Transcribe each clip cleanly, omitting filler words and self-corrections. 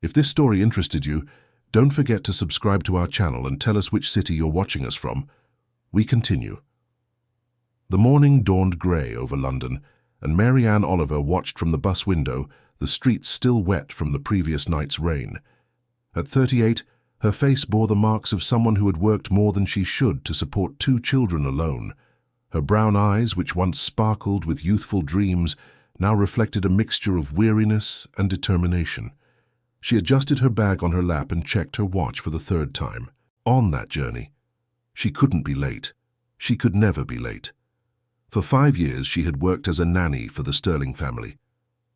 If this story interested you, don't forget to subscribe to our channel and tell us which city you're watching us from. We continue. The morning dawned grey over London, and Mary Ann Oliver watched from the bus window, the streets still wet from the previous night's rain. At 38, her face bore the marks of someone who had worked more than she should to support 2 children alone. Her brown eyes, which once sparkled with youthful dreams, now reflected a mixture of weariness and determination. She adjusted her bag on her lap and checked her watch for the 3rd time. On that journey, she couldn't be late. She could never be late. For 5 years she had worked as a nanny for the Sterling family.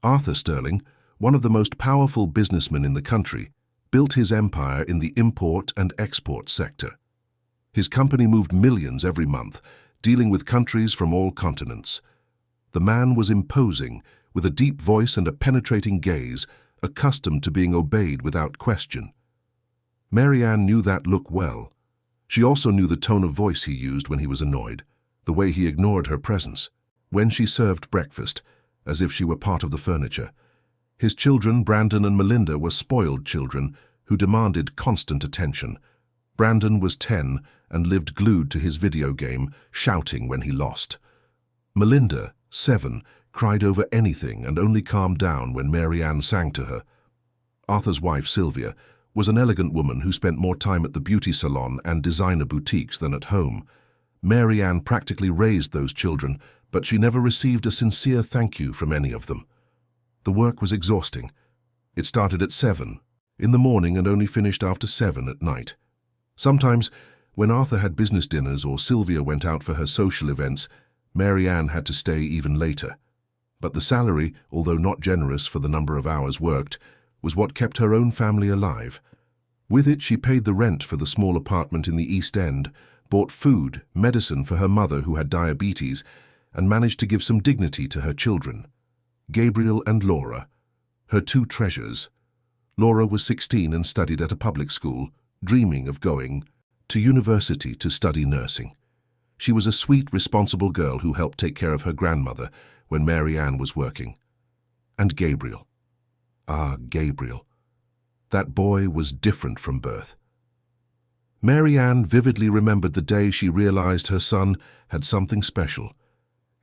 Arthur Sterling, one of the most powerful businessmen in the country, built his empire in the import and export sector. His company moved millions every month, dealing with countries from all continents. The man was imposing, with a deep voice and a penetrating gaze, accustomed to being obeyed without question. Mary Ann knew that look well. She also knew the tone of voice he used when he was annoyed, the way he ignored her presence, when she served breakfast, as if she were part of the furniture. His children, Brandon and Melinda, were spoiled children who demanded constant attention. Brandon was 10 and lived glued to his video game, shouting when he lost. Melinda, 7, cried over anything and only calmed down when Mary Ann sang to her. Arthur's wife, Sylvia, was an elegant woman who spent more time at the beauty salon and designer boutiques than at home. Mary Ann practically raised those children, but she never received a sincere thank you from any of them. The work was exhausting. It started at 7 in the morning and only finished after 7 at night. Sometimes, when Arthur had business dinners or Sylvia went out for her social events, Mary Ann had to stay even later. But the salary, although not generous for the number of hours worked, was what kept her own family alive. With it, she paid the rent for the small apartment in the East End, bought food, medicine for her mother who had diabetes, and managed to give some dignity to her children. Gabriel and Laura, her 2 treasures. Laura was 16 and studied at a public school, dreaming of going to university to study nursing. She was a sweet, responsible girl who helped take care of her grandmother when Mary Ann was working. And Gabriel. Ah, Gabriel. That boy was different from birth. Mary Ann vividly remembered the day she realized her son had something special.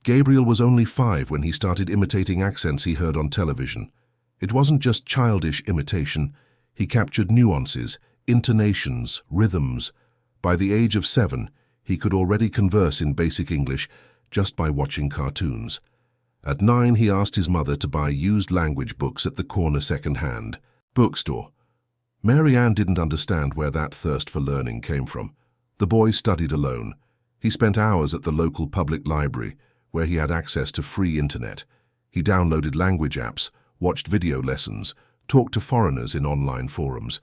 Gabriel was only 5 when he started imitating accents he heard on television. It wasn't just childish imitation. He captured nuances, intonations, rhythms. By the age of 7, he could already converse in basic English just by watching cartoons. At 9, he asked his mother to buy used language books at the corner second-hand bookstore. Mary Ann didn't understand where that thirst for learning came from. The boy studied alone. He spent hours at the local public library, where he had access to free internet. He downloaded language apps, watched video lessons, talked to foreigners in online forums.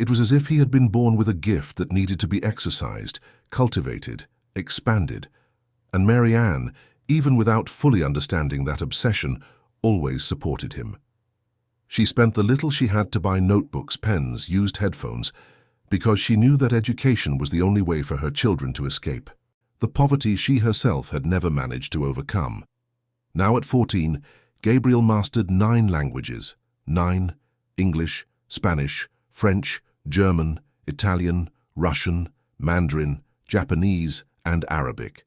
It was as if he had been born with a gift that needed to be exercised, cultivated, expanded. And Mary Ann, even without fully understanding that obsession, always supported him. She spent the little she had to buy notebooks, pens, used headphones, because she knew that education was the only way for her children to escape. The poverty she herself had never managed to overcome. Now at 14, Gabriel mastered 9 languages. 9: English, Spanish, French, German, Italian, Russian, Mandarin, Japanese, and Arabic.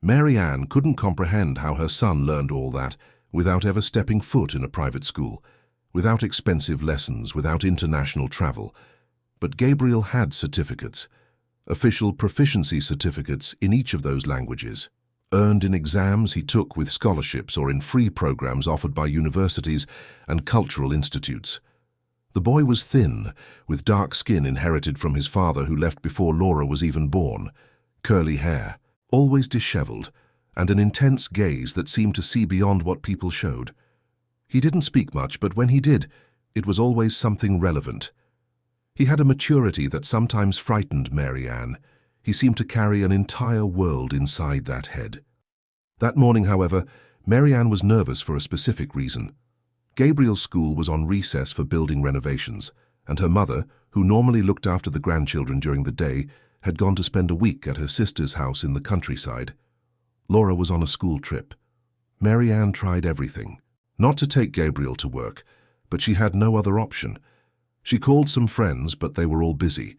Mary Ann couldn't comprehend how her son learned all that without ever stepping foot in a private school, without expensive lessons, without international travel. But Gabriel had certificates, official proficiency certificates in each of those languages, earned in exams he took with scholarships or in free programs offered by universities and cultural institutes. The boy was thin, with dark skin inherited from his father who left before Laura was even born, curly hair, always disheveled, and an intense gaze that seemed to see beyond what people showed. He didn't speak much, but when he did, it was always something relevant. He had a maturity that sometimes frightened Mary Ann. He seemed to carry an entire world inside that head. That morning, however, Mary Ann was nervous for a specific reason. Gabriel's school was on recess for building renovations, and her mother, who normally looked after the grandchildren during the day, had gone to spend a week at her sister's house in the countryside. Laura was on a school trip. Mary Ann tried everything. Not to take Gabriel to work, but she had no other option. She called some friends, but they were all busy.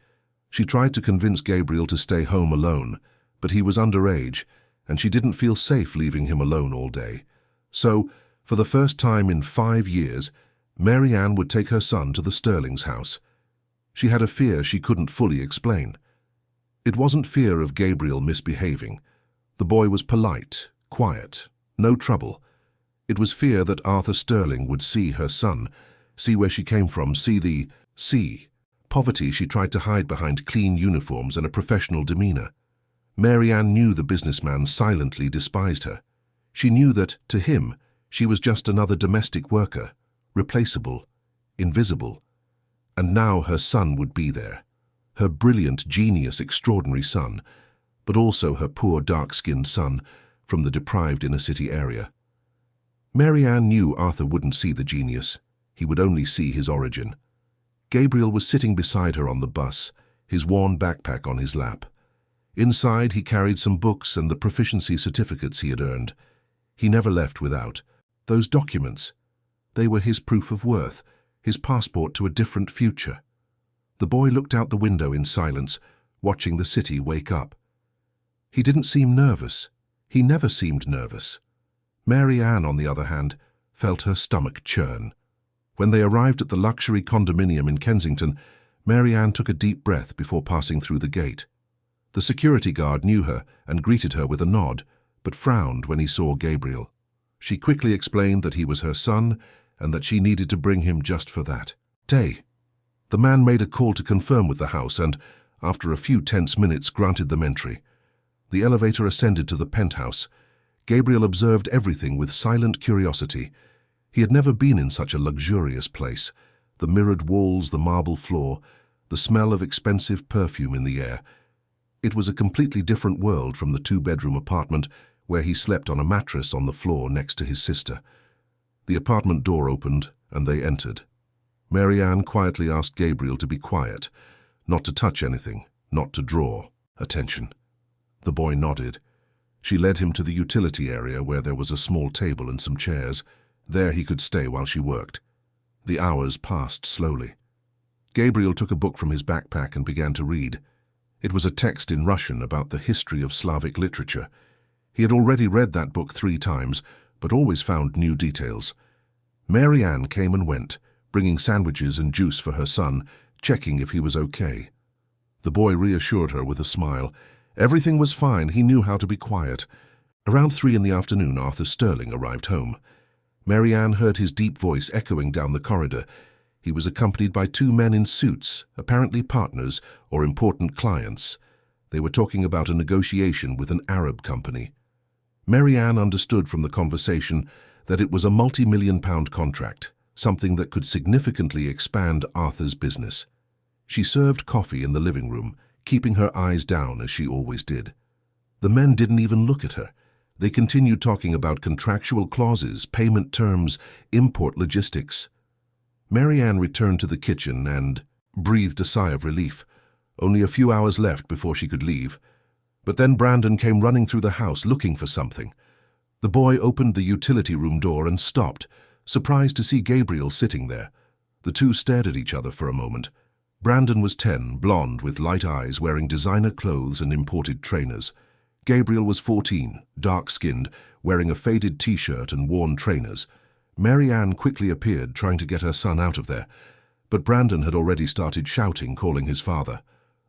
She tried to convince Gabriel to stay home alone, but he was underage, and she didn't feel safe leaving him alone all day. So, for the first time in 5 years, Mary Ann would take her son to the Sterling's house. She had a fear she couldn't fully explain. It wasn't fear of Gabriel misbehaving. The boy was polite, quiet, no trouble. It was fear that Arthur Sterling would see her son, see where she came from, see poverty she tried to hide behind clean uniforms and a professional demeanor. Mary Ann knew the businessman silently despised her. She knew that, to him, she was just another domestic worker, replaceable, invisible. And now her son would be there. Her brilliant, genius, extraordinary son, but also her poor, dark-skinned son from the deprived inner-city area. Mary Ann knew Arthur wouldn't see the genius. He would only see his origin. Gabriel was sitting beside her on the bus, his worn backpack on his lap. Inside, he carried some books and the proficiency certificates he had earned. He never left without those documents. They were his proof of worth, his passport to a different future. The boy looked out the window in silence, watching the city wake up. He didn't seem nervous. He never seemed nervous. Mary Ann, on the other hand, felt her stomach churn. When they arrived at the luxury condominium in Kensington, Mary Ann took a deep breath before passing through the gate. The security guard knew her and greeted her with a nod, but frowned when he saw Gabriel. She quickly explained that he was her son and that she needed to bring him just for that day. The man made a call to confirm with the house and, after a few tense minutes, granted them entry. The elevator ascended to the penthouse. Gabriel observed everything with silent curiosity. He had never been in such a luxurious place. The mirrored walls, the marble floor, the smell of expensive perfume in the air. It was a completely different world from the 2-bedroom apartment where he slept on a mattress on the floor next to his sister. The apartment door opened and they entered. Mary Ann quietly asked Gabriel to be quiet, not to touch anything, not to draw attention. The boy nodded. She led him to the utility area where there was a small table and some chairs. There he could stay while she worked. The hours passed slowly. Gabriel took a book from his backpack and began to read. It was a text in Russian about the history of Slavic literature. He had already read that book 3 times, but always found new details. Mary Ann came and went, bringing sandwiches and juice for her son, checking if he was okay. The boy reassured her with a smile. Everything was fine. He knew how to be quiet. Around 3 in the afternoon, Arthur Sterling arrived home. Mary Ann heard his deep voice echoing down the corridor. He was accompanied by 2 men in suits, apparently partners or important clients. They were talking about a negotiation with an Arab company. Mary Ann understood from the conversation that it was a multi-million-pound contract, something that could significantly expand Arthur's business. She served coffee in the living room, keeping her eyes down as she always did. The men didn't even look at her. They continued talking about contractual clauses, payment terms, import logistics. Mary Ann returned to the kitchen and breathed a sigh of relief. Only a few hours left before she could leave. But then Brandon came running through the house looking for something. The boy opened the utility room door and stopped, surprised to see Gabriel sitting there. The two stared at each other for a moment. Brandon was 10, blonde with light eyes, wearing designer clothes and imported trainers. Gabriel was 14, dark-skinned, wearing a faded t-shirt and worn trainers. Mary Ann quickly appeared, trying to get her son out of there. But Brandon had already started shouting, calling his father.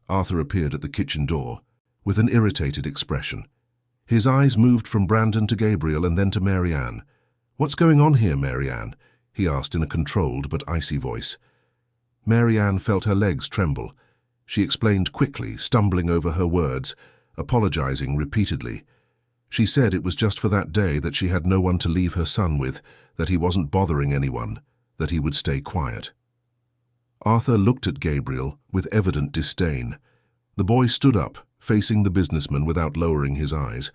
Arthur appeared at the kitchen door, with an irritated expression. His eyes moved from Brandon to Gabriel and then to Mary Ann. "What's going on here, Mary Ann?" he asked in a controlled but icy voice. Mary Ann felt her legs tremble. She explained quickly, stumbling over her words, apologizing repeatedly. She said it was just for that day, that she had no one to leave her son with, that he wasn't bothering anyone, that he would stay quiet. Arthur looked at Gabriel with evident disdain. The boy stood up, facing the businessman without lowering his eyes.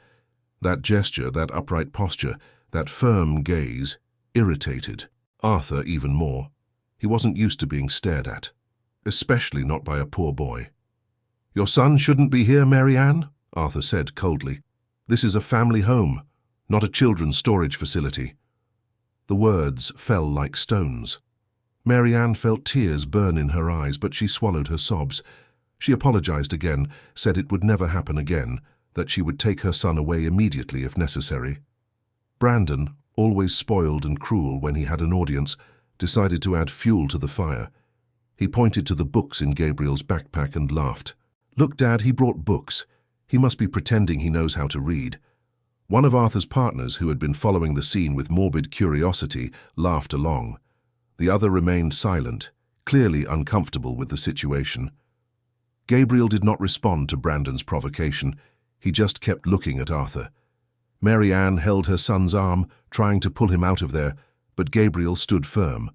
That gesture, that upright posture, that firm gaze, irritated Arthur even more. He wasn't used to being stared at, especially not by a poor boy. "Your son shouldn't be here, Mary Ann," Arthur said coldly. "This is a family home, not a children's storage facility." The words fell like stones. Mary Ann felt tears burn in her eyes, but she swallowed her sobs. She apologized again, said it would never happen again, that she would take her son away immediately if necessary. Brandon, always spoiled and cruel when he had an audience, decided to add fuel to the fire. He pointed to the books in Gabriel's backpack and laughed. "Look, Dad, he brought books. He must be pretending he knows how to read." One of Arthur's partners, who had been following the scene with morbid curiosity, laughed along. The other remained silent, clearly uncomfortable with the situation. Gabriel did not respond to Brandon's provocation. He just kept looking at Arthur. Mary Ann held her son's arm, trying to pull him out of there, but Gabriel stood firm.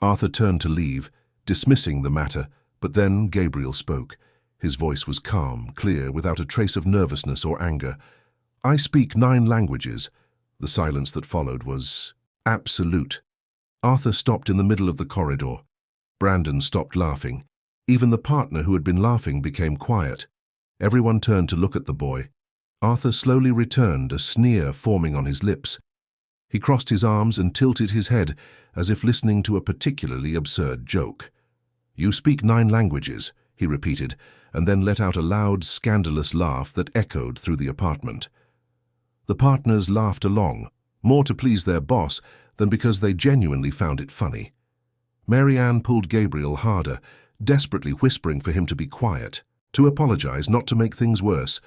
Arthur turned to leave, dismissing the matter, but then Gabriel spoke. His voice was calm, clear, without a trace of nervousness or anger. "I speak 9 languages." The silence that followed was absolute. Arthur stopped in the middle of the corridor. Brandon stopped laughing. Even the partner who had been laughing became quiet. Everyone turned to look at the boy. Arthur slowly returned, a sneer forming on his lips. He crossed his arms and tilted his head, as if listening to a particularly absurd joke. "You speak 9 languages," he repeated, and then let out a loud, scandalous laugh that echoed through the apartment. The partners laughed along, more to please their boss than because they genuinely found it funny. Mary Ann pulled Gabriel harder, desperately whispering for him to be quiet, to apologize, not to make things worse.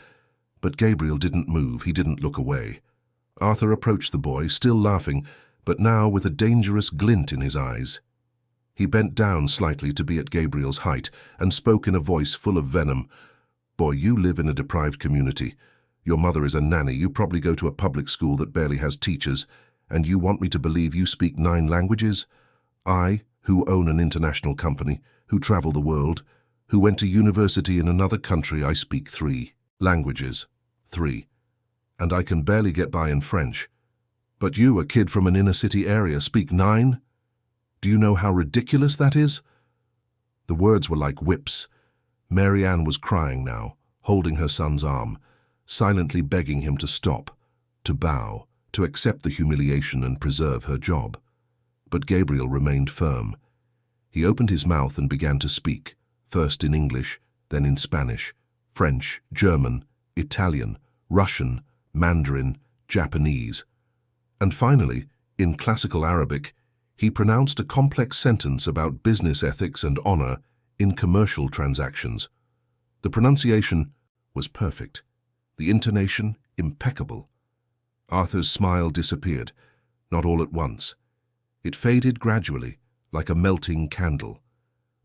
But Gabriel didn't move, he didn't look away. Arthur approached the boy, still laughing, but now with a dangerous glint in his eyes. He bent down slightly to be at Gabriel's height and spoke in a voice full of venom. "Boy, you live in a deprived community. Your mother is a nanny, you probably go to a public school that barely has teachers, and you want me to believe you speak 9 languages? I, who own an international company, who travel the world, who went to university in another country, I speak 3 languages. 3. And I can barely get by in French. But you, a kid from an inner-city area, speak 9? Do you know how ridiculous that is?" The words were like whips. Mary Ann was crying now, holding her son's arm, silently begging him to stop, to bow, to accept the humiliation and preserve her job. But Gabriel remained firm. He opened his mouth and began to speak, first in English, then in Spanish, French, German, Italian, Russian, Mandarin, Japanese. And finally, in classical Arabic, he pronounced a complex sentence about business ethics and honor in commercial transactions. The pronunciation was perfect, the intonation impeccable. Arthur's smile disappeared, not all at once. It faded gradually, like a melting candle.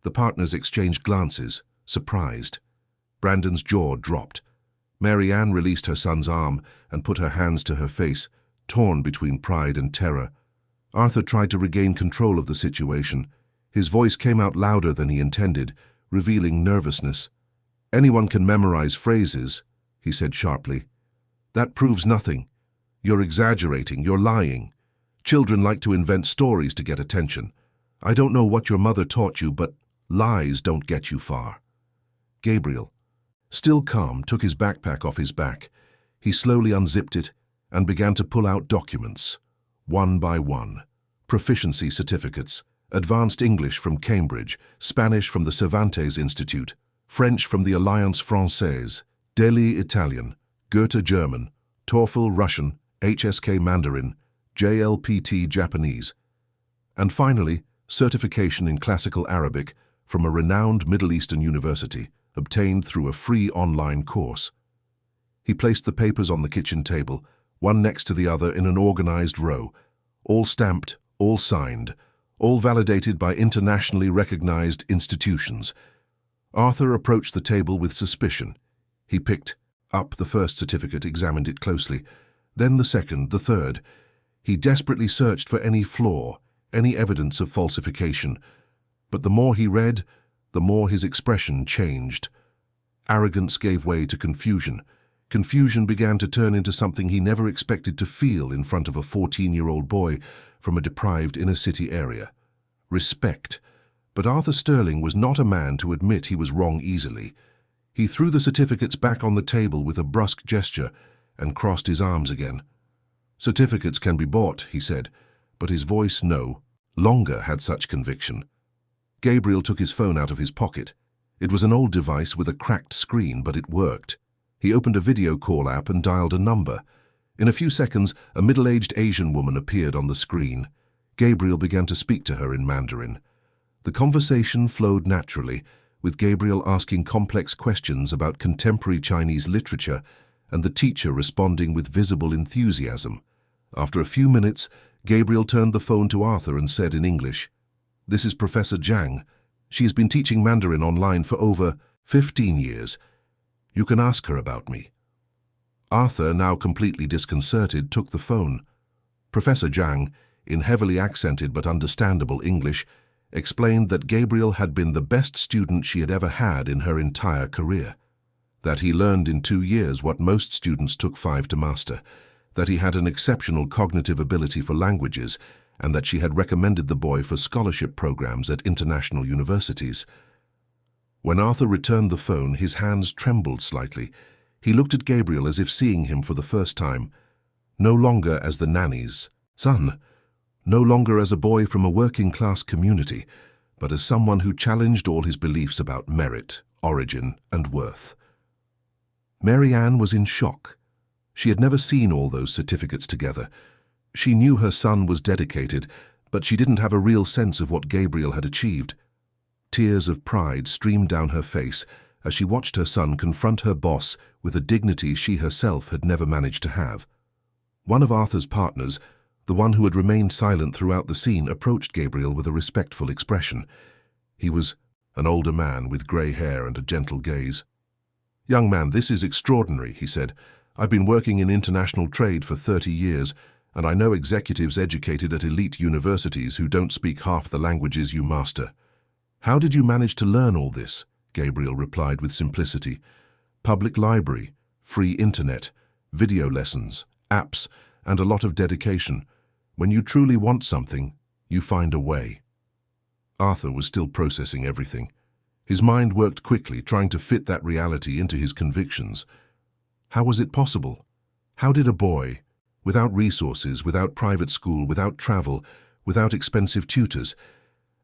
The partners exchanged glances, surprised. Brandon's jaw dropped. Mary Ann released her son's arm and put her hands to her face, torn between pride and terror. Arthur tried to regain control of the situation. His voice came out louder than he intended, revealing nervousness. "Anyone can memorize phrases," he said sharply. "That proves nothing. You're exaggerating, you're lying. Children like to invent stories to get attention. I don't know what your mother taught you, but lies don't get you far." Gabriel, still calm, took his backpack off his back. He slowly unzipped it and began to pull out documents, one by one. Proficiency certificates, advanced English from Cambridge, Spanish from the Cervantes Institute, French from the Alliance Française, Delhi Italian, Goethe German, TOEFL Russian, HSK Mandarin, JLPT Japanese, and finally, certification in classical Arabic from a renowned Middle Eastern university, obtained through a free online course. He placed the papers on the kitchen table, one next to the other in an organized row, all stamped, all signed, all validated by internationally recognized institutions. Arthur approached the table with suspicion. He picked up the first certificate, examined it closely, then the second, the third. He desperately searched for any flaw, any evidence of falsification. But the more he read, the more his expression changed. Arrogance gave way to confusion. Confusion began to turn into something he never expected to feel in front of a 14-year-old boy from a deprived inner-city area. Respect. But Arthur Sterling was not a man to admit he was wrong easily. He threw the certificates back on the table with a brusque gesture and crossed his arms again. "Certificates can be bought," he said, but his voice no longer had such conviction. Gabriel took his phone out of his pocket. It was an old device with a cracked screen, but it worked. He opened a video call app and dialed a number. In a few seconds, a middle-aged Asian woman appeared on the screen. Gabriel began to speak to her in Mandarin. The conversation flowed naturally, with Gabriel asking complex questions about contemporary Chinese literature and the teacher responding with visible enthusiasm. After a few minutes, Gabriel turned the phone to Arthur and said in English, "This is Professor Zhang. She has been teaching Mandarin online for over 15 years. You can ask her about me." Arthur, now completely disconcerted, took the phone. Professor Zhang, in heavily accented but understandable English, explained that Gabriel had been the best student she had ever had in her entire career, that he learned in 2 years what most students took 5 to master, that he had an exceptional cognitive ability for languages, and that she had recommended the boy for scholarship programs at international universities. When Arthur returned the phone, his hands trembled slightly. He looked at Gabriel as if seeing him for the first time, no longer as the nanny's son, no longer as a boy from a working-class community, but as someone who challenged all his beliefs about merit, origin, and worth. Mary Ann was in shock. She had never seen all those certificates together. She knew her son was dedicated, but she didn't have a real sense of what Gabriel had achieved. Tears of pride streamed down her face as she watched her son confront her boss with a dignity she herself had never managed to have. One of Arthur's partners, the one who had remained silent throughout the scene, approached Gabriel with a respectful expression. He was an older man with grey hair and a gentle gaze. "Young man, this is extraordinary," he said. "I've been working in international trade for 30 years, and I know executives educated at elite universities who don't speak half the languages you master." "How did you manage to learn all this?" Gabriel replied with simplicity. "Public library, free internet, video lessons, apps, and a lot of dedication. When you truly want something, you find a way." Arthur was still processing everything. His mind worked quickly, trying to fit that reality into his convictions. How was it possible? How did a boy, without resources, without private school, without travel, without expensive tutors,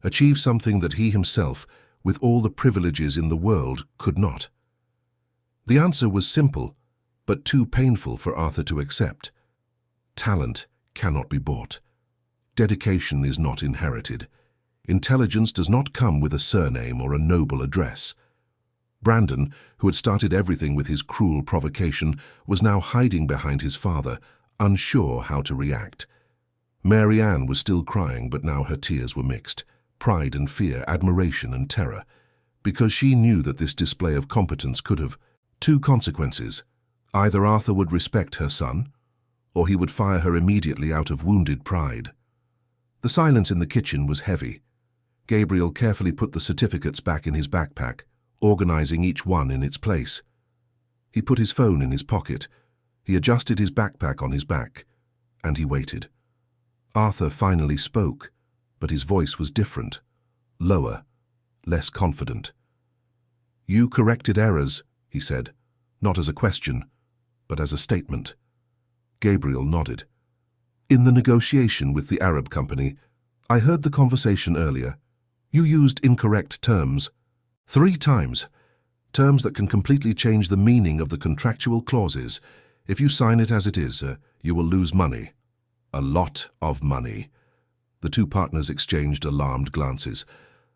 achieve something that he himself, with all the privileges in the world, could not? The answer was simple, but too painful for Arthur to accept. Talent cannot be bought. Dedication is not inherited. Intelligence does not come with a surname or a noble address. Brandon, who had started everything with his cruel provocation, was now hiding behind his father, unsure how to react. Mary Ann was still crying, but now her tears were mixed. Pride and fear, admiration and terror, because she knew that this display of competence could have 2 consequences. Either Arthur would respect her son, or he would fire her immediately out of wounded pride. The silence in the kitchen was heavy. Gabriel carefully put the certificates back in his backpack, organizing each one in its place. He put his phone in his pocket. He adjusted his backpack on his back, and he waited. Arthur finally spoke, but his voice was different, lower, less confident. "You corrected errors," he said, not as a question, but as a statement. Gabriel nodded. "In the negotiation with the Arab company, I heard the conversation earlier. You used incorrect terms 3 times, terms that can completely change the meaning of the contractual clauses. If you sign it as it is, you will lose money. A lot of money." The 2 partners exchanged alarmed glances.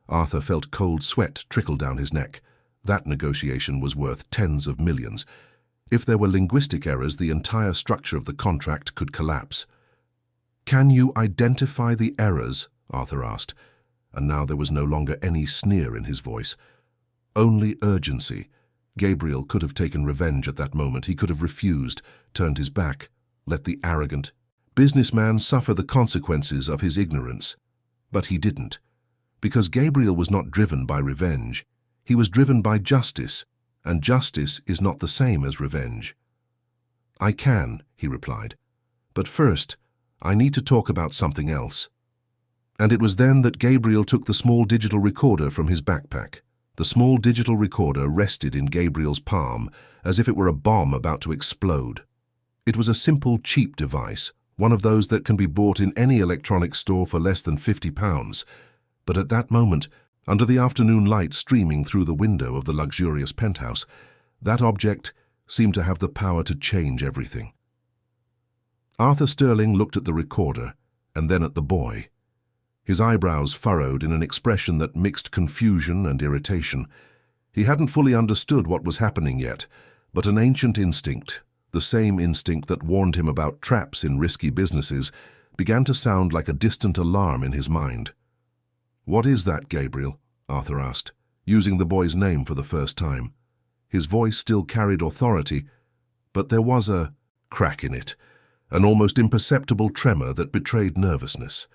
Arthur felt cold sweat trickle down his neck. That negotiation was worth tens of millions. If there were linguistic errors, the entire structure of the contract could collapse. "Can you identify the errors?" Arthur asked, and now there was no longer any sneer in his voice. Only urgency. Gabriel could have taken revenge at that moment. He could have refused, turned his back, let the arrogant businessman suffer the consequences of his ignorance. But he didn't, because Gabriel was not driven by revenge. He was driven by justice, and justice is not the same as revenge. "I can," he replied, "but first, I need to talk about something else." And it was then that Gabriel took the small digital recorder from his backpack. The small digital recorder rested in Gabriel's palm, as if it were a bomb about to explode. It was a simple, cheap device, one of those that can be bought in any electronics store for less than £50. But at that moment, Under the afternoon light streaming through the window of the luxurious penthouse, that object seemed to have the power to change everything. Arthur Sterling looked at the recorder and then at the boy. His eyebrows furrowed in an expression that mixed confusion and irritation. He hadn't fully understood what was happening yet, but an ancient instinct, the same instinct that warned him about traps in risky businesses, began to sound like a distant alarm in his mind. "What is that, Gabriel?" Arthur asked, using the boy's name for the first time. His voice still carried authority, but there was a crack in it, an almost imperceptible tremor that betrayed nervousness.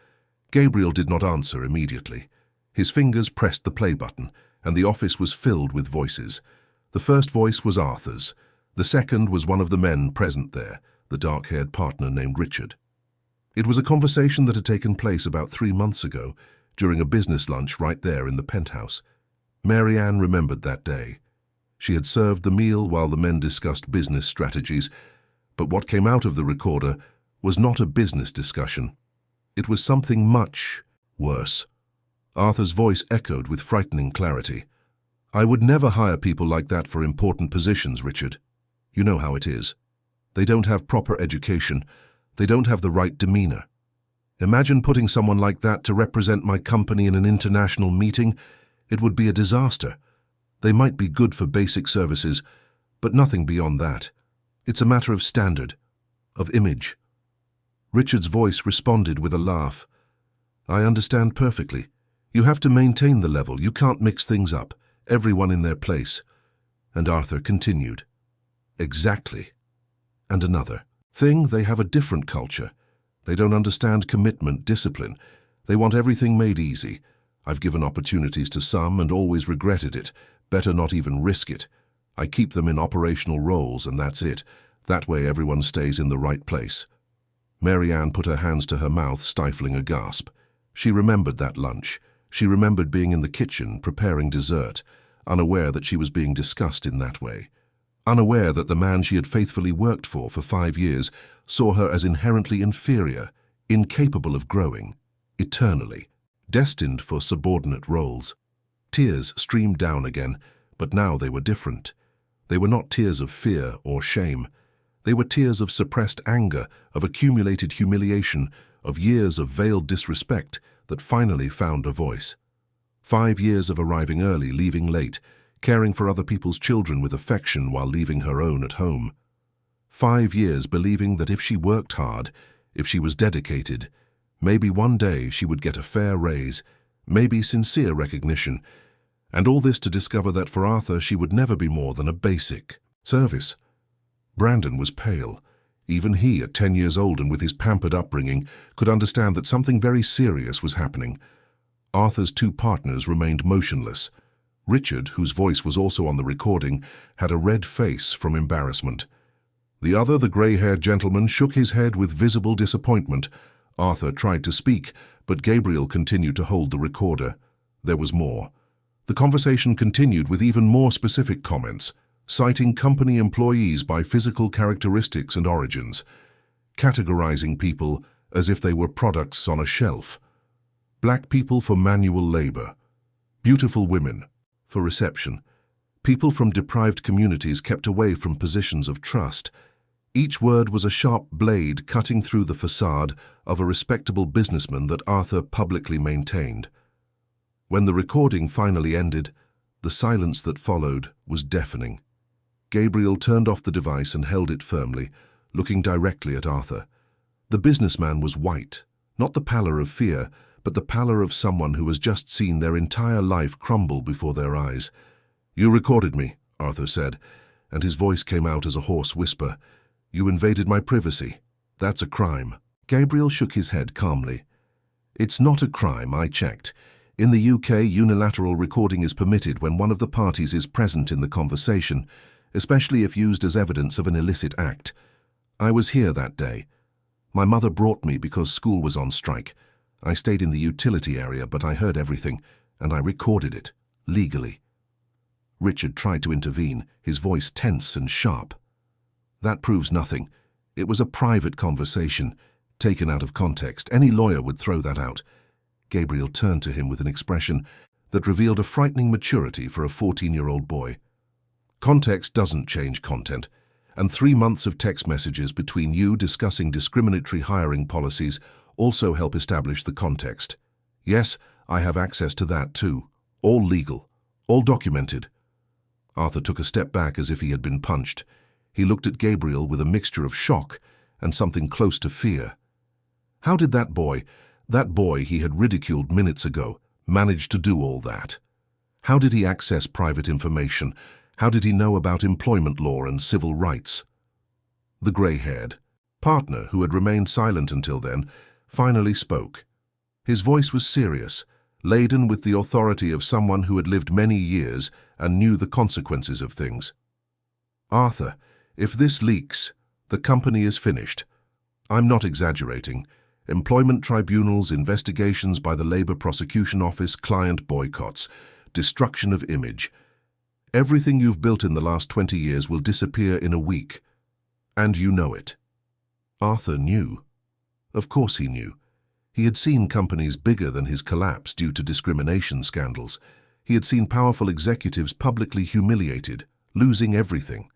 Gabriel did not answer immediately. His fingers pressed the play button, and the office was filled with voices. The first voice was Arthur's. The second was one of the men present there, the dark-haired partner named Richard. It was a conversation that had taken place about 3 months ago, during a business lunch right there in the penthouse. Mary Ann remembered that day. She had served the meal while the men discussed business strategies, but what came out of the recorder was not a business discussion. It was something much worse. Arthur's voice echoed with frightening clarity. "I would never hire people like that for important positions, Richard. You know how it is. They don't have proper education. They don't have the right demeanor. Imagine putting someone like that to represent my company in an international meeting. It would be a disaster. They might be good for basic services, but nothing beyond that. It's a matter of standard, of image." Richard's voice responded with a laugh. "I understand perfectly. You have to maintain the level. You can't mix things up. Everyone in their place." And Arthur continued. "Exactly. And another thing, they have a different culture. They don't understand commitment, discipline. They want everything made easy. I've given opportunities to some and always regretted it. Better not even risk it. I keep them in operational roles and that's it. That way everyone stays in the right place." Mary Ann put her hands to her mouth, stifling a gasp. She remembered that lunch. She remembered being in the kitchen, preparing dessert, unaware that she was being discussed in that way. Unaware that the man she had faithfully worked for 5 years saw her as inherently inferior, incapable of growing, eternally, destined for subordinate roles. Tears streamed down again, but now they were different. They were not tears of fear or shame. They were tears of suppressed anger, of accumulated humiliation, of years of veiled disrespect that finally found a voice. 5 years of arriving early, leaving late, caring for other people's children with affection while leaving her own at home. 5 years believing that if she worked hard, if she was dedicated, maybe one day she would get a fair raise, maybe sincere recognition, and all this to discover that for Arthur she would never be more than a basic service. Brandon was pale. Even he, at 10 years old and with his pampered upbringing, could understand that something very serious was happening. Arthur's 2 partners remained motionless. Richard, whose voice was also on the recording, had a red face from embarrassment. The other, the grey-haired gentleman, shook his head with visible disappointment. Arthur tried to speak, but Gabriel continued to hold the recorder. There was more. The conversation continued with even more specific comments, citing company employees by physical characteristics and origins, categorizing people as if they were products on a shelf. Black people for manual labor, beautiful women for reception, people from deprived communities kept away from positions of trust. Each word was a sharp blade cutting through the facade of a respectable businessman that Arthur publicly maintained. When the recording finally ended, the silence that followed was deafening. Gabriel turned off the device and held it firmly, looking directly at Arthur. The businessman was white, not the pallor of fear, but the pallor of someone who has just seen their entire life crumble before their eyes. "You recorded me," Arthur said, and his voice came out as a hoarse whisper. "You invaded my privacy. That's a crime." Gabriel shook his head calmly. "It's not a crime, I checked. In the UK, unilateral recording is permitted when one of the parties is present in the conversation, especially if used as evidence of an illicit act. I was here that day. My mother brought me because school was on strike. I stayed in the utility area, but I heard everything, and I recorded it, legally." Richard tried to intervene, his voice tense and sharp. "That proves nothing. It was a private conversation, taken out of context. Any lawyer would throw that out." Gabriel turned to him with an expression that revealed a frightening maturity for a 14-year-old boy. Context doesn't change content, and 3 months of text messages between you discussing discriminatory hiring policies also help establish the context. Yes, I have access to that too. All legal, all documented. Arthur took a step back as if he had been punched. He looked at Gabriel with a mixture of shock and something close to fear. How did that boy he had ridiculed minutes ago, manage to do all that? How did he access private information? How did he know about employment law and civil rights? The grey-haired partner, who had remained silent until then, finally spoke. His voice was serious, laden with the authority of someone who had lived many years and knew the consequences of things. Arthur, if this leaks, the company is finished. I'm not exaggerating. Employment tribunals, investigations by the Labor Prosecution Office, client boycotts, destruction of image. Everything you've built in the last 20 years will disappear in a week. And you know it. Arthur knew. Of course he knew. He had seen companies bigger than his collapse due to discrimination scandals. He had seen powerful executives publicly humiliated, losing everything.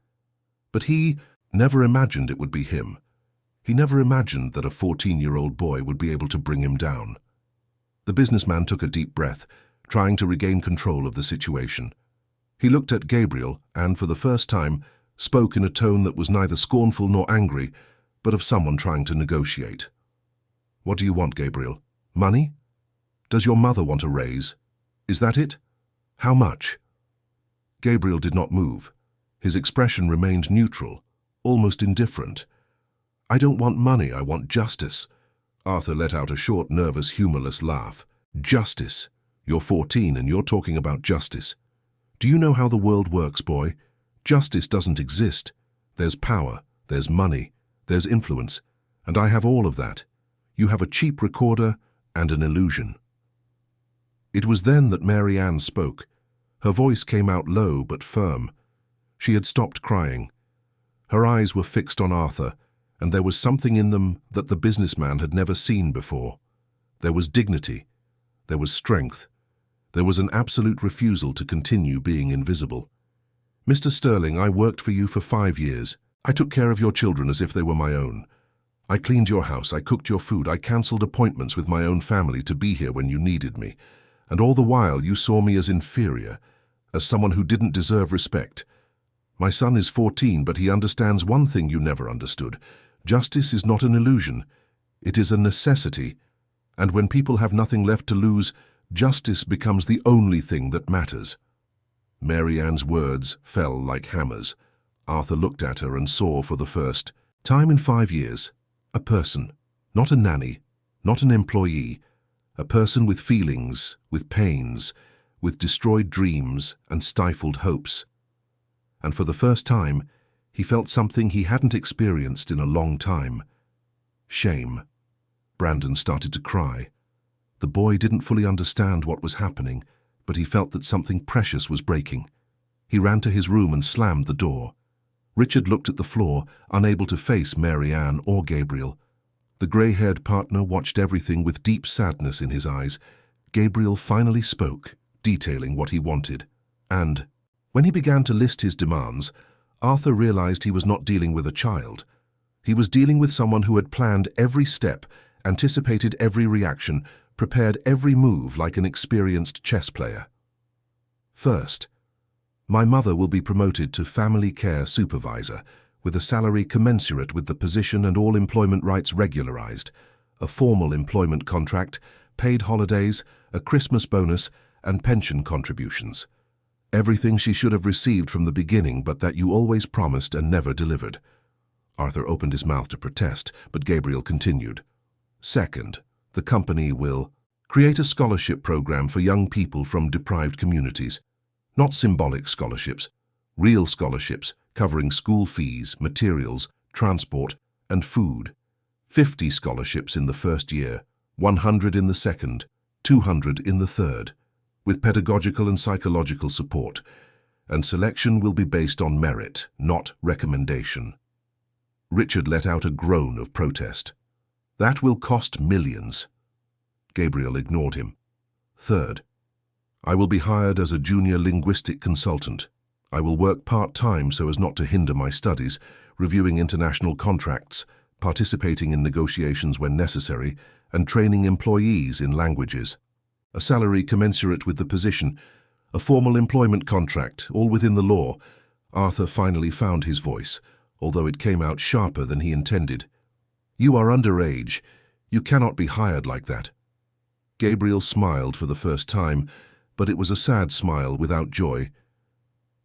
But he never imagined it would be him. He never imagined that a 14-year-old boy would be able to bring him down. The businessman took a deep breath, trying to regain control of the situation. He looked at Gabriel and, for the first time, spoke in a tone that was neither scornful nor angry, but of someone trying to negotiate. What do you want, Gabriel? Money? Does your mother want a raise? Is that it? How much? Gabriel did not move. His expression remained neutral, almost indifferent. I don't want money, I want justice. Arthur let out a short, nervous, humorless laugh. Justice. You're 14 and you're talking about justice. Do you know how the world works, boy? Justice doesn't exist. There's power, there's money, there's influence, and I have all of that. You have a cheap recorder and an illusion. It was then that Mary Ann spoke. Her voice came out low but firm. She had stopped crying. Her eyes were fixed on Arthur, and there was something in them that the businessman had never seen before. There was dignity. There was strength. There was an absolute refusal to continue being invisible. Mr. Sterling, I worked for you for 5 years. I took care of your children as if they were my own. I cleaned your house, I cooked your food, I cancelled appointments with my own family to be here when you needed me. And all the while you saw me as inferior, as someone who didn't deserve respect. My son is 14, but he understands one thing you never understood. Justice is not an illusion. It is a necessity. And when people have nothing left to lose, justice becomes the only thing that matters. Mary Ann's words fell like hammers. Arthur looked at her and saw for the first time in 5 years a person, not a nanny, not an employee, a person with feelings, with pains, with destroyed dreams and stifled hopes. And for the first time, he felt something he hadn't experienced in a long time. Shame. Brandon started to cry. The boy didn't fully understand what was happening, but he felt that something precious was breaking. He ran to his room and slammed the door. Richard looked at the floor, unable to face Mary Ann or Gabriel. The grey-haired partner watched everything with deep sadness in his eyes. Gabriel finally spoke, detailing what he wanted. And, when he began to list his demands, Arthur realized he was not dealing with a child. He was dealing with someone who had planned every step, anticipated every reaction, prepared every move like an experienced chess player. First, my mother will be promoted to family care supervisor, with a salary commensurate with the position and all employment rights regularized, a formal employment contract, paid holidays, a Christmas bonus, and pension contributions. Everything she should have received from the beginning, but that you always promised and never delivered. Arthur opened his mouth to protest, but Gabriel continued. Second, the company will create a scholarship program for young people from deprived communities. Not symbolic scholarships, real scholarships covering school fees, materials, transport, and food. 50 scholarships in the first year, 100 in the second, 200 in the third, with pedagogical and psychological support, and selection will be based on merit, not recommendation. Richard let out a groan of protest. That will cost millions. Gabriel ignored him. Third, I will be hired as a junior linguistic consultant. I will work part-time so as not to hinder my studies, reviewing international contracts, participating in negotiations when necessary, and training employees in languages. A salary commensurate with the position, a formal employment contract, all within the law. Arthur finally found his voice, although it came out sharper than he intended. You are underage. You cannot be hired like that. Gabriel smiled for the first time, but it was a sad smile without joy.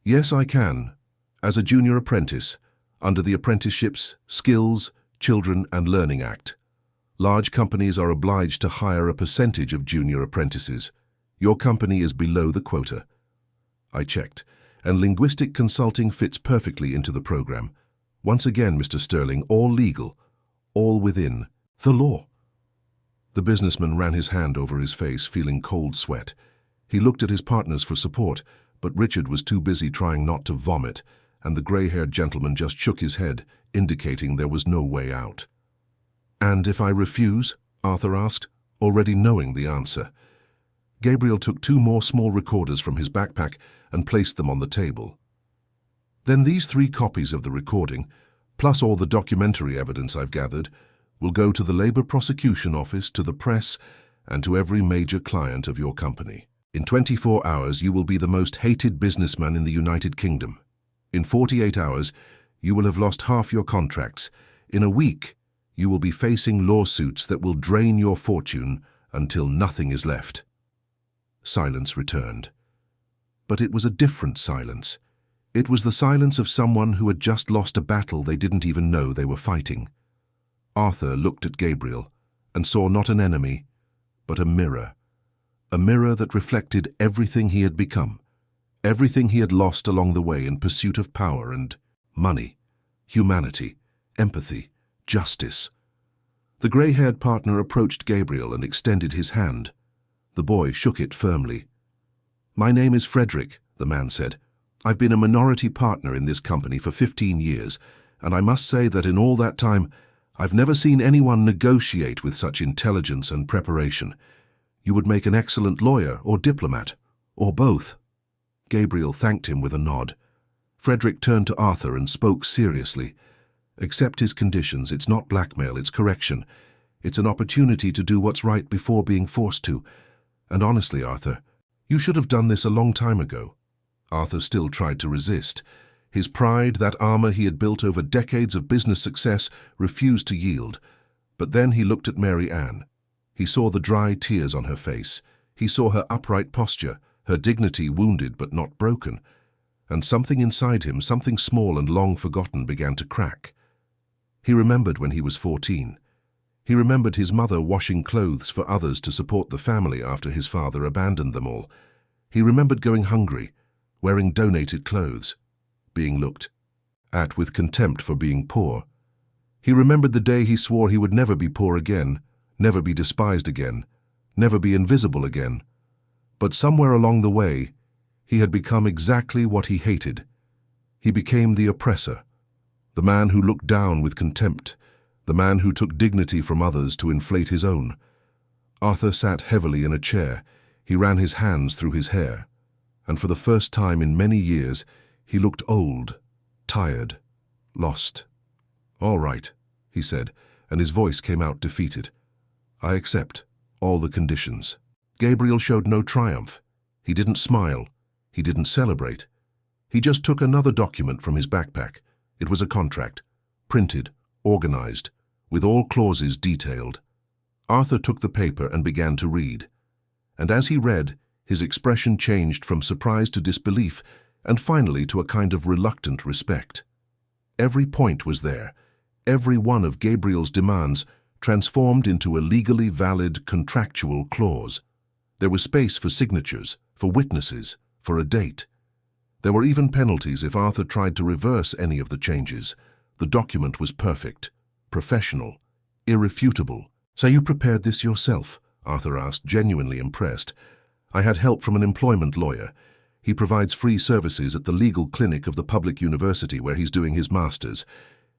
Yes, I can, as a junior apprentice, under the Apprenticeships, Skills, Children and Learning Act. Large companies are obliged to hire a percentage of junior apprentices. Your company is below the quota. I checked, and linguistic consulting fits perfectly into the program. Once again, Mr. Sterling, all legal, all within the law. The businessman ran his hand over his face, feeling cold sweat. He looked at his partners for support, but Richard was too busy trying not to vomit, and the grey-haired gentleman just shook his head, indicating there was no way out. And if I refuse? Arthur asked, already knowing the answer. Gabriel took 2 more small recorders from his backpack and placed them on the table. Then these 3 copies of the recording, plus all the documentary evidence I've gathered, will go to the Labour Prosecution Office, to the press, and to every major client of your company. In 24 hours, you will be the most hated businessman in the United Kingdom. In 48 hours, you will have lost half your contracts. In a week, you will be facing lawsuits that will drain your fortune until nothing is left. Silence returned. But it was a different silence. It was the silence of someone who had just lost a battle they didn't even know they were fighting. Arthur looked at Gabriel and saw not an enemy, but a mirror that reflected everything he had become, everything he had lost along the way in pursuit of power and money, humanity, empathy, justice. The grey-haired partner approached Gabriel and extended his hand. The boy shook it firmly. My name is Frederick, the man said. I've been a minority partner in this company for 15 years, and I must say that in all that time, I've never seen anyone negotiate with such intelligence and preparation. You would make an excellent lawyer or diplomat, or both. Gabriel thanked him with a nod. Frederick turned to Arthur and spoke seriously. Accept his conditions. It's not blackmail, it's correction. It's an opportunity to do what's right before being forced to. And honestly, Arthur, you should have done this a long time ago. Arthur still tried to resist. His pride, that armor he had built over decades of business success, refused to yield. But then he looked at Mary Ann. He saw the dry tears on her face. He saw her upright posture, her dignity wounded but not broken. And something inside him, something small and long forgotten, began to crack. He remembered when he was 14. He remembered his mother washing clothes for others to support the family after his father abandoned them all. He remembered going hungry, wearing donated clothes, being looked at with contempt for being poor. He remembered the day he swore he would never be poor again, never be despised again, never be invisible again. But somewhere along the way, he had become exactly what he hated. He became the oppressor, the man who looked down with contempt, the man who took dignity from others to inflate his own. Arthur sat heavily in a chair. He ran his hands through his hair, and for the first time in many years, he looked old, tired, lost. All right, he said, and his voice came out defeated. I accept all the conditions. Gabriel showed no triumph. He didn't smile. He didn't celebrate. He just took another document from his backpack. It was a contract, printed, organized, with all clauses detailed. Arthur took the paper and began to read. And as he read, his expression changed from surprise to disbelief, and finally to a kind of reluctant respect. Every point was there, every one of Gabriel's demands transformed into a legally valid contractual clause. There was space for signatures, for witnesses, for a date. There were even penalties if Arthur tried to reverse any of the changes. The document was perfect, professional, irrefutable. So you prepared this yourself? Arthur asked, genuinely impressed. I had help from an employment lawyer. He provides free services at the legal clinic of the public university where he's doing his master's.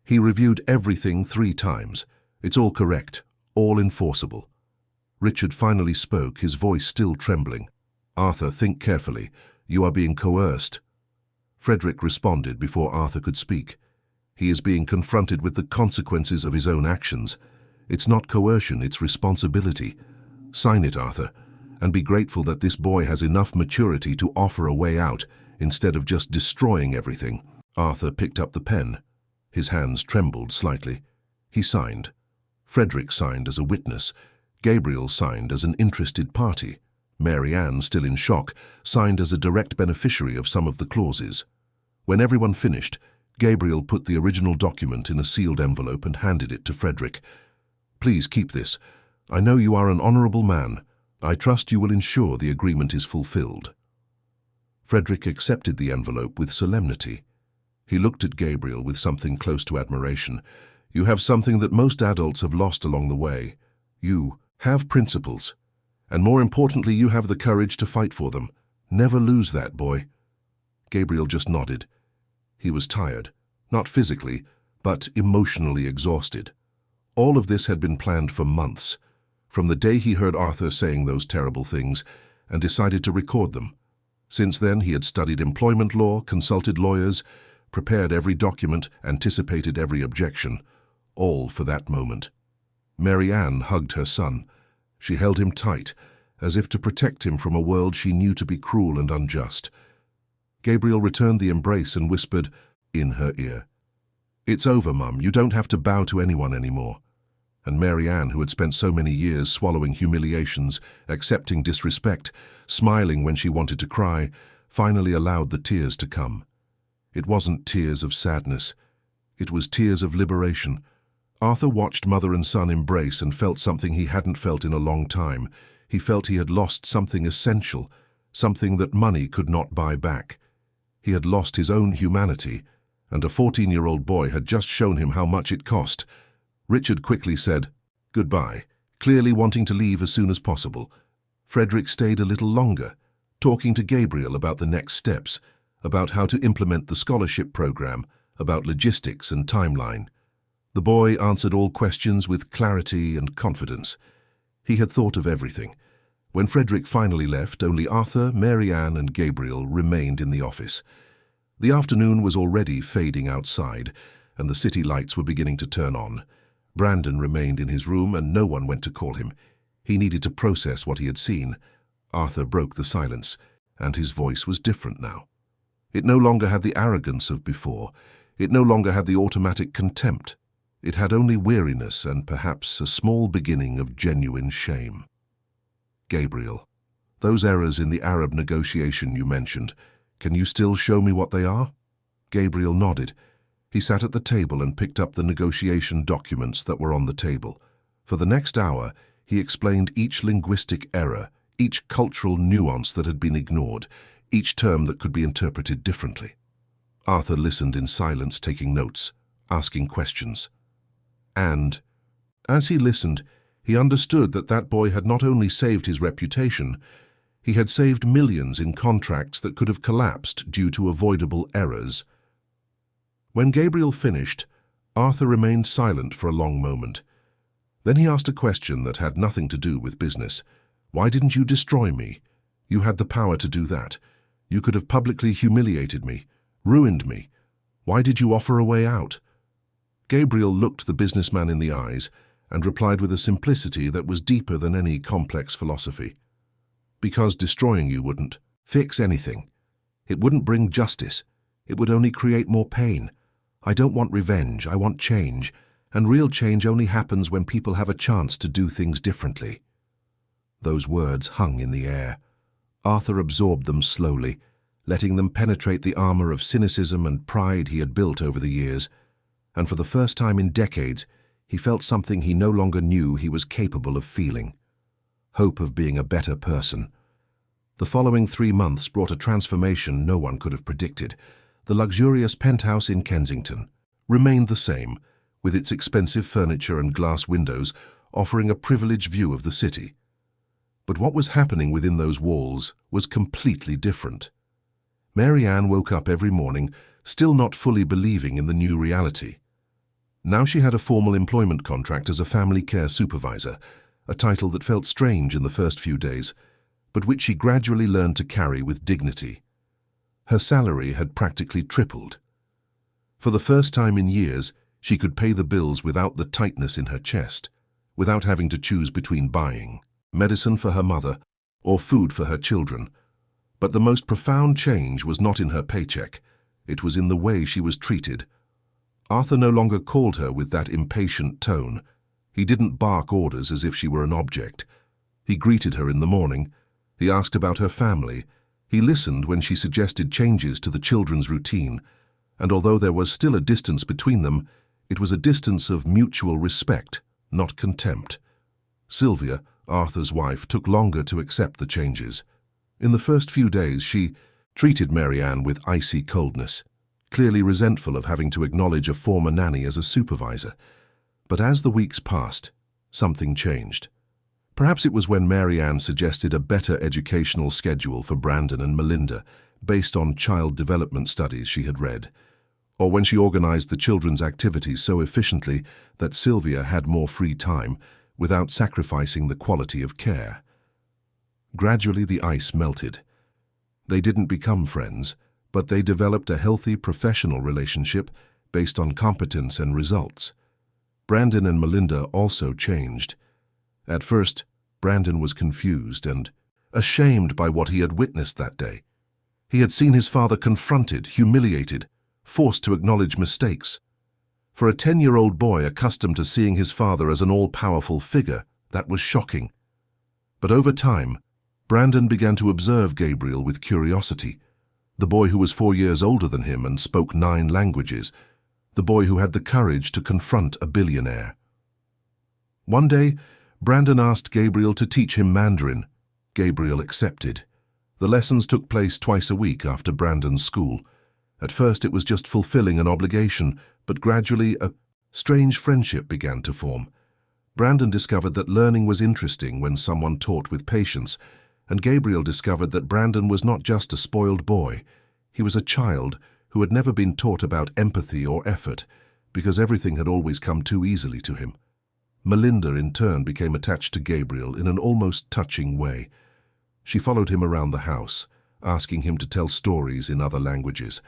He reviewed everything 3 times. It's all correct, all enforceable. Richard finally spoke, his voice still trembling. "Arthur, think carefully. You are being coerced." Frederick responded before Arthur could speak. "He is being confronted with the consequences of his own actions. It's not coercion, it's responsibility. Sign it, Arthur, and be grateful that this boy has enough maturity to offer a way out instead of just destroying everything." Arthur picked up the pen. His hands trembled slightly. He signed. Frederick signed as a witness. Gabriel signed as an interested party. Mary Ann, still in shock, signed as a direct beneficiary of some of the clauses. When everyone finished, Gabriel put the original document in a sealed envelope and handed it to Frederick. "Please keep this. I know you are an honorable man. I trust you will ensure the agreement is fulfilled." Frederick accepted the envelope with solemnity. He looked at Gabriel with something close to admiration. "You have something that most adults have lost along the way. You have principles. And more importantly, you have the courage to fight for them. Never lose that, boy." Gabriel just nodded. He was tired, not physically, but emotionally exhausted. All of this had been planned for months, from the day he heard Arthur saying those terrible things and decided to record them. Since then, he had studied employment law, consulted lawyers, prepared every document, anticipated every objection, all for that moment. Mary Ann hugged her son. She held him tight, as if to protect him from a world she knew to be cruel and unjust. Gabriel returned the embrace and whispered in her ear, "It's over, Mum. You don't have to bow to anyone anymore." And Mary Ann, who had spent so many years swallowing humiliations, accepting disrespect, smiling when she wanted to cry, finally allowed the tears to come. It wasn't tears of sadness. It was tears of liberation. Arthur watched mother and son embrace and felt something he hadn't felt in a long time. He felt he had lost something essential, something that money could not buy back. He had lost his own humanity, and a 14-year-old boy had just shown him how much it cost. Richard quickly said goodbye, clearly wanting to leave as soon as possible. Frederick stayed a little longer, talking to Gabriel about the next steps, about how to implement the scholarship program, about logistics and timeline. The boy answered all questions with clarity and confidence. He had thought of everything. When Frederick finally left, only Arthur, Mary Ann, and Gabriel remained in the office. The afternoon was already fading outside, and the city lights were beginning to turn on. Brandon remained in his room, and no one went to call him. He needed to process what he had seen. Arthur broke the silence, and his voice was different now. It no longer had the arrogance of before. It no longer had the automatic contempt. It had only weariness and perhaps a small beginning of genuine shame. "Gabriel, those errors in the Arab negotiation you mentioned, can you still show me what they are?" Gabriel nodded. He sat at the table and picked up the negotiation documents that were on the table. For the next hour, he explained each linguistic error, each cultural nuance that had been ignored, each term that could be interpreted differently. Arthur listened in silence, taking notes, asking questions. And, as he listened, he understood that that boy had not only saved his reputation, he had saved millions in contracts that could have collapsed due to avoidable errors. When Gabriel finished, Arthur remained silent for a long moment. Then he asked a question that had nothing to do with business. "Why didn't you destroy me? You had the power to do that. You could have publicly humiliated me, ruined me. Why did you offer a way out?" Gabriel looked the businessman in the eyes and replied with a simplicity that was deeper than any complex philosophy. "Because destroying you wouldn't fix anything. It wouldn't bring justice. It would only create more pain. I don't want revenge, I want change, and real change only happens when people have a chance to do things differently." Those words hung in the air. Arthur absorbed them slowly, letting them penetrate the armor of cynicism and pride he had built over the years. And for the first time in decades, he felt something he no longer knew he was capable of feeling. Hope of being a better person. The following 3 months brought a transformation no one could have predicted. The luxurious penthouse in Kensington remained the same, with its expensive furniture and glass windows offering a privileged view of the city. But what was happening within those walls was completely different. Mary Ann woke up every morning, still not fully believing in the new reality. Now she had a formal employment contract as a family care supervisor, a title that felt strange in the first few days. but which she gradually learned to carry with dignity. Her salary had practically tripled. For the first time in years, she could pay the bills without the tightness in her chest, without having to choose between buying medicine for her mother or food for her children. But the most profound change was not in her paycheck. It was in the way she was treated. Arthur no longer called her with that impatient tone. He didn't bark orders as if she were an object. He greeted her in the morning. He asked about her family. He listened when she suggested changes to the children's routine. And although there was still a distance between them, it was a distance of mutual respect, not contempt. Sylvia, Arthur's wife, took longer to accept the changes. In the first few days, she treated Mary Ann with icy coldness, clearly resentful of having to acknowledge a former nanny as a supervisor. But as the weeks passed, something changed. Perhaps it was when Mary Ann suggested a better educational schedule for Brandon and Melinda, based on child development studies she had read, or when she organized the children's activities so efficiently that Sylvia had more free time without sacrificing the quality of care. Gradually the ice melted. They didn't become friends, but they developed a healthy professional relationship based on competence and results. Brandon and Melinda also changed. At first, Brandon was confused and ashamed by what he had witnessed that day. He had seen his father confronted, humiliated, forced to acknowledge mistakes. For a 10-year-old boy accustomed to seeing his father as an all-powerful figure, that was shocking. But over time, Brandon began to observe Gabriel with curiosity. The boy who was 4 years older than him and spoke 9 languages. The boy who had the courage to confront a billionaire. One day, Brandon asked Gabriel to teach him Mandarin. Gabriel accepted. The lessons took place twice a week after Brandon's school. At first it was just fulfilling an obligation, but gradually a strange friendship began to form. Brandon discovered that learning was interesting when someone taught with patience, and Gabriel discovered that Brandon was not just a spoiled boy. He was a child who had never been taught about empathy or effort, because everything had always come too easily to him. Melinda, in turn, became attached to Gabriel in an almost touching way. She followed him around the house, asking him to tell stories in other languages,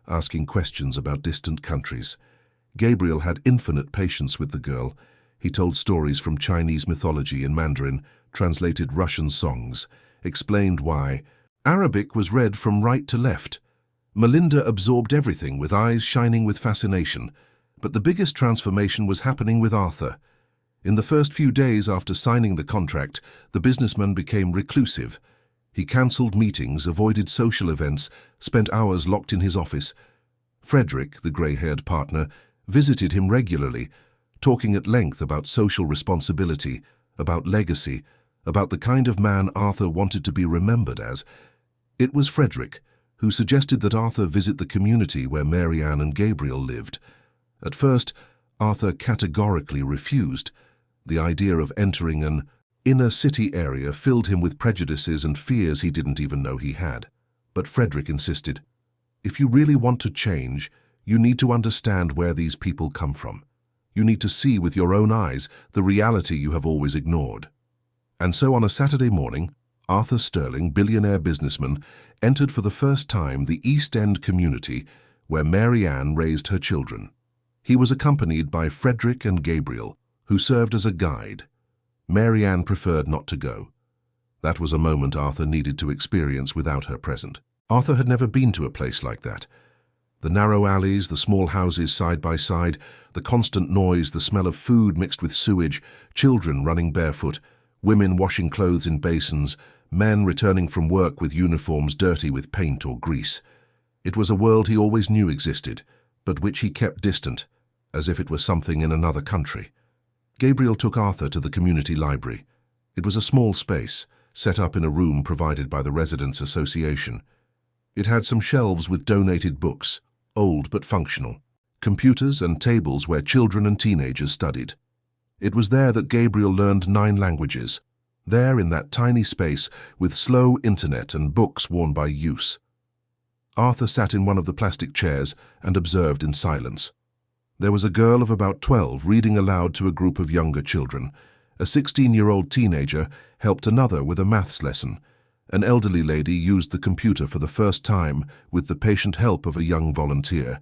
asking questions about distant countries. Gabriel had infinite patience with the girl. He told stories from Chinese mythology in Mandarin, translated Russian songs, explained why Arabic was read from right to left. Melinda absorbed everything with eyes shining with fascination, but the biggest transformation was happening with Arthur. In the first few days after signing the contract, the businessman became reclusive. He cancelled meetings, avoided social events, spent hours locked in his office. Frederick, the grey-haired partner, visited him regularly, talking at length about social responsibility, about legacy, about the kind of man Arthur wanted to be remembered as. It was Frederick who suggested that Arthur visit the community where Mary Ann and Gabriel lived. At first, Arthur categorically refused. The idea of entering an inner-city area filled him with prejudices and fears he didn't even know he had. But Frederick insisted, "If you really want to change, you need to understand where these people come from. You need to see with your own eyes the reality you have always ignored." And so on a Saturday morning, Arthur Sterling, billionaire businessman, entered for the first time the East End community where Mary Ann raised her children. He was accompanied by Frederick and Gabriel, who served as a guide. Mary Ann preferred not to go. That was a moment Arthur needed to experience without her present. Arthur had never been to a place like that. The narrow alleys, the small houses side by side, the constant noise, the smell of food mixed with sewage, children running barefoot, women washing clothes in basins, men returning from work with uniforms dirty with paint or grease. It was a world he always knew existed, but which he kept distant, as if it were something in another country. Gabriel took Arthur to the community library. It was a small space, set up in a room provided by the Residents' Association. It had some shelves with donated books, old but functional, computers and tables where children and teenagers studied. It was there that Gabriel learned 9 languages, there in that tiny space with slow internet and books worn by use. Arthur sat in one of the plastic chairs and observed in silence. There was a girl of about 12 reading aloud to a group of younger children. A 16-year-old teenager helped another with a maths lesson, An elderly lady used the computer for the first time with the patient help of a young volunteer.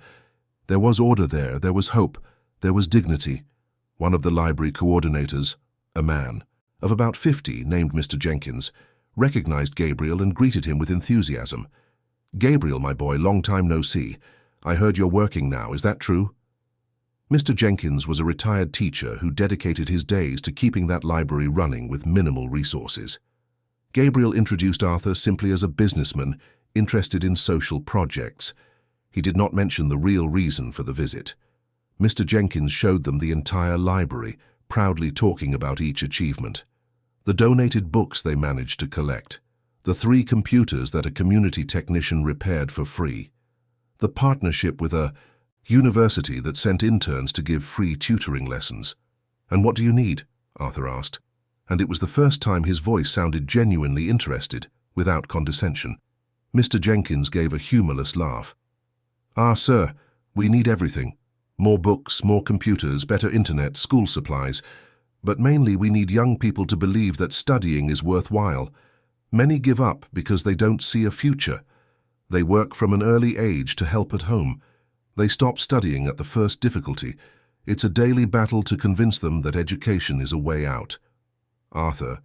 There was order there, there was hope, there was dignity. One of the library coordinators, a man of about 50 named Mr. Jenkins, recognized Gabriel and greeted him with enthusiasm. "Gabriel, my boy, long time no see. I heard you're working now, is that true?" Mr. Jenkins was a retired teacher who dedicated his days to keeping that library running with minimal resources. Gabriel introduced Arthur simply as a businessman interested in social projects. He did not mention the real reason for the visit. Mr. Jenkins showed them the entire library, proudly talking about each achievement. The donated books they managed to collect, the 3 computers that a community technician repaired for free, the partnership with a university that sent interns to give free tutoring lessons. "And what do you need?" Arthur asked, and it was the first time his voice sounded genuinely interested, without condescension. Mr. Jenkins gave a humorless laugh. "Ah, sir, we need everything. More books, more computers, better internet, school supplies. But mainly we need young people to believe that studying is worthwhile. Many give up because they don't see a future. They work from an early age to help at home. They stop studying at the first difficulty. It's a daily battle to convince them that education is a way out." Arthur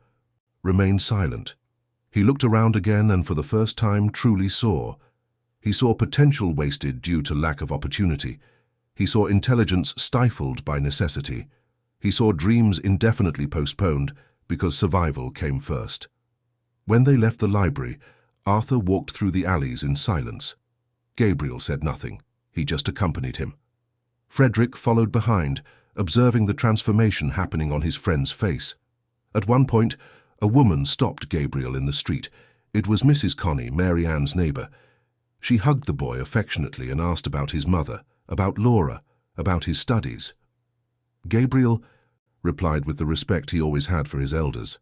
remained silent. He looked around again and for the first time truly saw. He saw potential wasted due to lack of opportunity. He saw intelligence stifled by necessity. He saw dreams indefinitely postponed because survival came first. When they left the library, Arthur walked through the alleys in silence. Gabriel said nothing. He just accompanied him. Frederick followed behind, observing the transformation happening on his friend's face. At one point, a woman stopped Gabriel in the street. It was Mrs. Connie, Mary Ann's neighbor. She hugged the boy affectionately and asked about his mother, about Laura, about his studies. Gabriel replied with the respect he always had for his elders.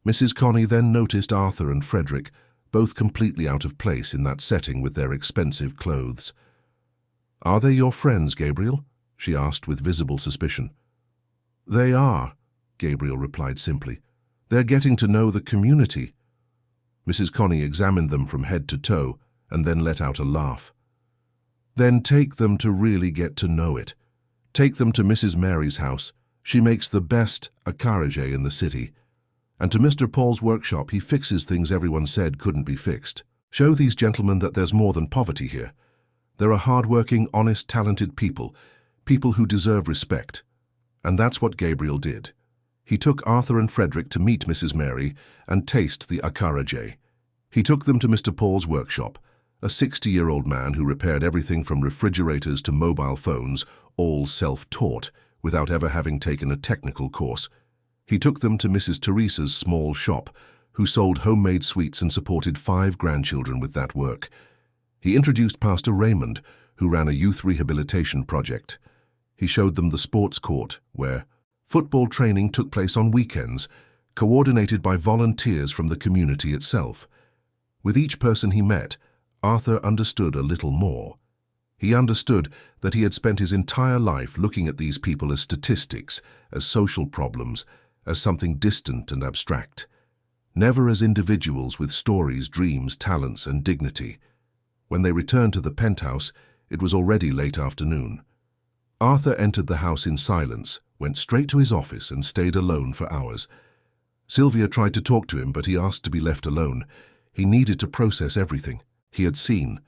Mrs. Connie then noticed Arthur and Frederick, both completely out of place in that setting with their expensive clothes. "Are they your friends, Gabriel?" she asked with visible suspicion. "They are," Gabriel replied simply. "They're getting to know the community." Mrs. Connie examined them from head to toe and then let out a laugh. "Then take them to really get to know it. Take them to Mrs. Mary's house. She makes the best acarajé in the city. And to Mr. Paul's workshop, he fixes things everyone said couldn't be fixed. Show these gentlemen that there's more than poverty here. There are hard-working, honest, talented people, people who deserve respect." And that's what Gabriel did. He took Arthur and Frederick to meet Mrs. Mary and taste the acarajé. He took them to Mr. Paul's workshop, a 60-year-old man who repaired everything from refrigerators to mobile phones, all self-taught, without ever having taken a technical course. He took them to Mrs. Teresa's small shop, who sold homemade sweets and supported 5 grandchildren with that work. He introduced Pastor Raymond, who ran a youth rehabilitation project. He showed them the sports court, where football training took place on weekends, coordinated by volunteers from the community itself. With each person he met, Arthur understood a little more. He understood that he had spent his entire life looking at these people as statistics, as social problems, as something distant and abstract, never as individuals with stories, dreams, talents, and dignity. When they returned to the penthouse, it was already late afternoon. Arthur entered the house in silence, went straight to his office, and stayed alone for hours. Sylvia tried to talk to him, but he asked to be left alone. He needed to process everything he had seen.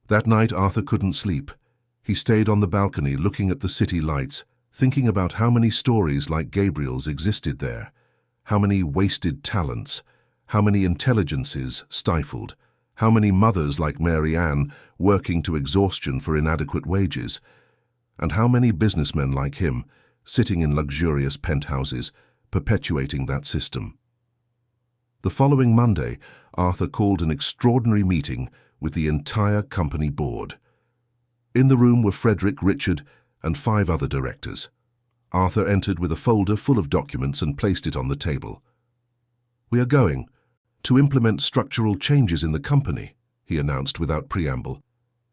That night, Arthur couldn't sleep. He stayed on the balcony looking at the city lights, thinking about how many stories like Gabriel's existed there, how many wasted talents, how many intelligences stifled, how many mothers like Mary Ann working to exhaustion for inadequate wages, and how many businessmen like him sitting in luxurious penthouses, perpetuating that system. The following Monday, Arthur called an extraordinary meeting with the entire company board. In the room were Frederick, Richard, and 5 other directors. Arthur entered with a folder full of documents and placed it on the table. "We are going to implement structural changes in the company," he announced without preamble.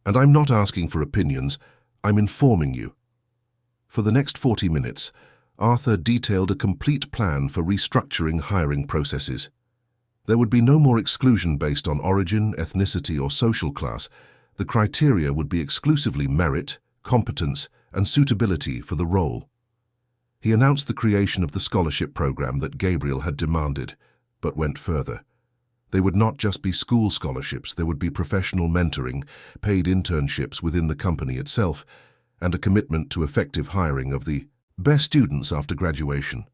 "And I'm not asking for opinions, I'm informing you." For the next 40 minutes, Arthur detailed a complete plan for restructuring hiring processes. There would be no more exclusion based on origin, ethnicity, or social class. The criteria would be exclusively merit, competence, and suitability for the role. He announced the creation of the scholarship program that Gabriel had demanded, but went further. They would not just be school scholarships, there would be professional mentoring, paid internships within the company itself, and a commitment to effective hiring of the best students after graduation.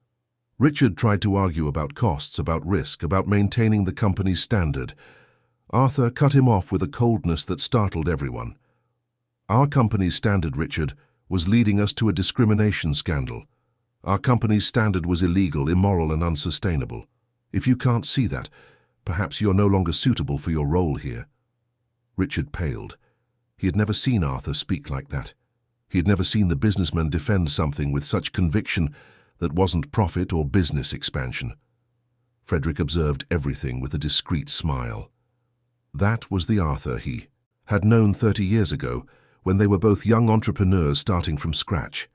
Richard tried to argue about costs, about risk, about maintaining the company's standard. Arthur cut him off with a coldness that startled everyone. Our company's standard, Richard, was leading us to a discrimination scandal. Our company's standard was illegal, immoral, and unsustainable. If you can't see that, perhaps you're no longer suitable for your role here. Richard paled. He had never seen Arthur speak like that. He had never seen the businessman defend something with such conviction that wasn't profit or business expansion. Frederick observed everything with a discreet smile. That was the Arthur he had known 30 years ago, when they were both young entrepreneurs starting from scratch.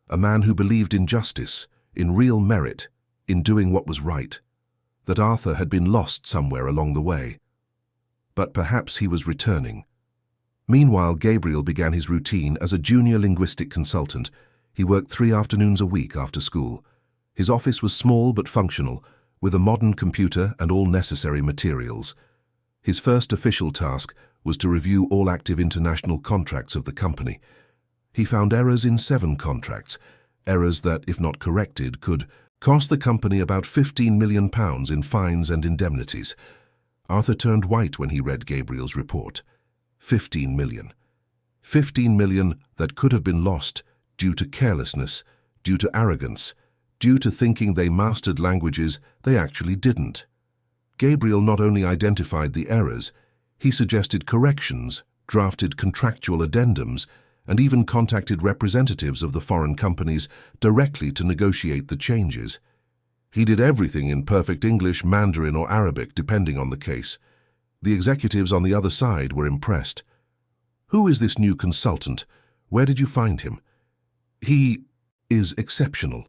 A man who believed in justice, in real merit, in doing what was right. That Arthur had been lost somewhere along the way. But perhaps he was returning. Meanwhile, Gabriel began his routine as a junior linguistic consultant. He worked 3 afternoons a week after school. His office was small but functional, with a modern computer and all necessary materials. His first official task was to review all active international contracts of the company. He found errors in 7 contracts, errors that, if not corrected, could cost the company about £15 million in fines and indemnities. Arthur turned white when he read Gabriel's report. 15 million. 15 million that could have been lost due to carelessness, due to arrogance, due to thinking they mastered languages they actually didn't. Gabriel not only identified the errors, he suggested corrections, drafted contractual addendums, and even contacted representatives of the foreign companies directly to negotiate the changes. He did everything in perfect English, Mandarin, or Arabic, depending on the case. The executives on the other side were impressed. "Who is this new consultant? Where did you find him?" "He is exceptional."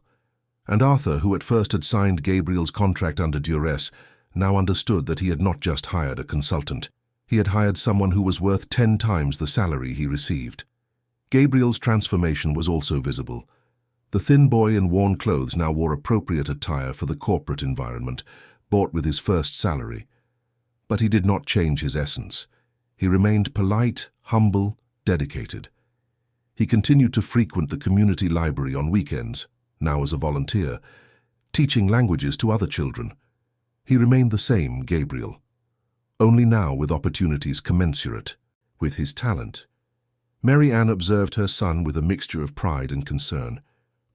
And Arthur, who at first had signed Gabriel's contract under duress, now understood that he had not just hired a consultant. He had hired someone who was worth 10 times the salary he received. Gabriel's transformation was also visible. The thin boy in worn clothes now wore appropriate attire for the corporate environment, bought with his first salary. But he did not change his essence. He remained polite, humble, dedicated. He continued to frequent the community library on weekends, now as a volunteer, teaching languages to other children. He remained the same Gabriel, only now with opportunities commensurate with his talent. Mary Ann observed her son with a mixture of pride and concern.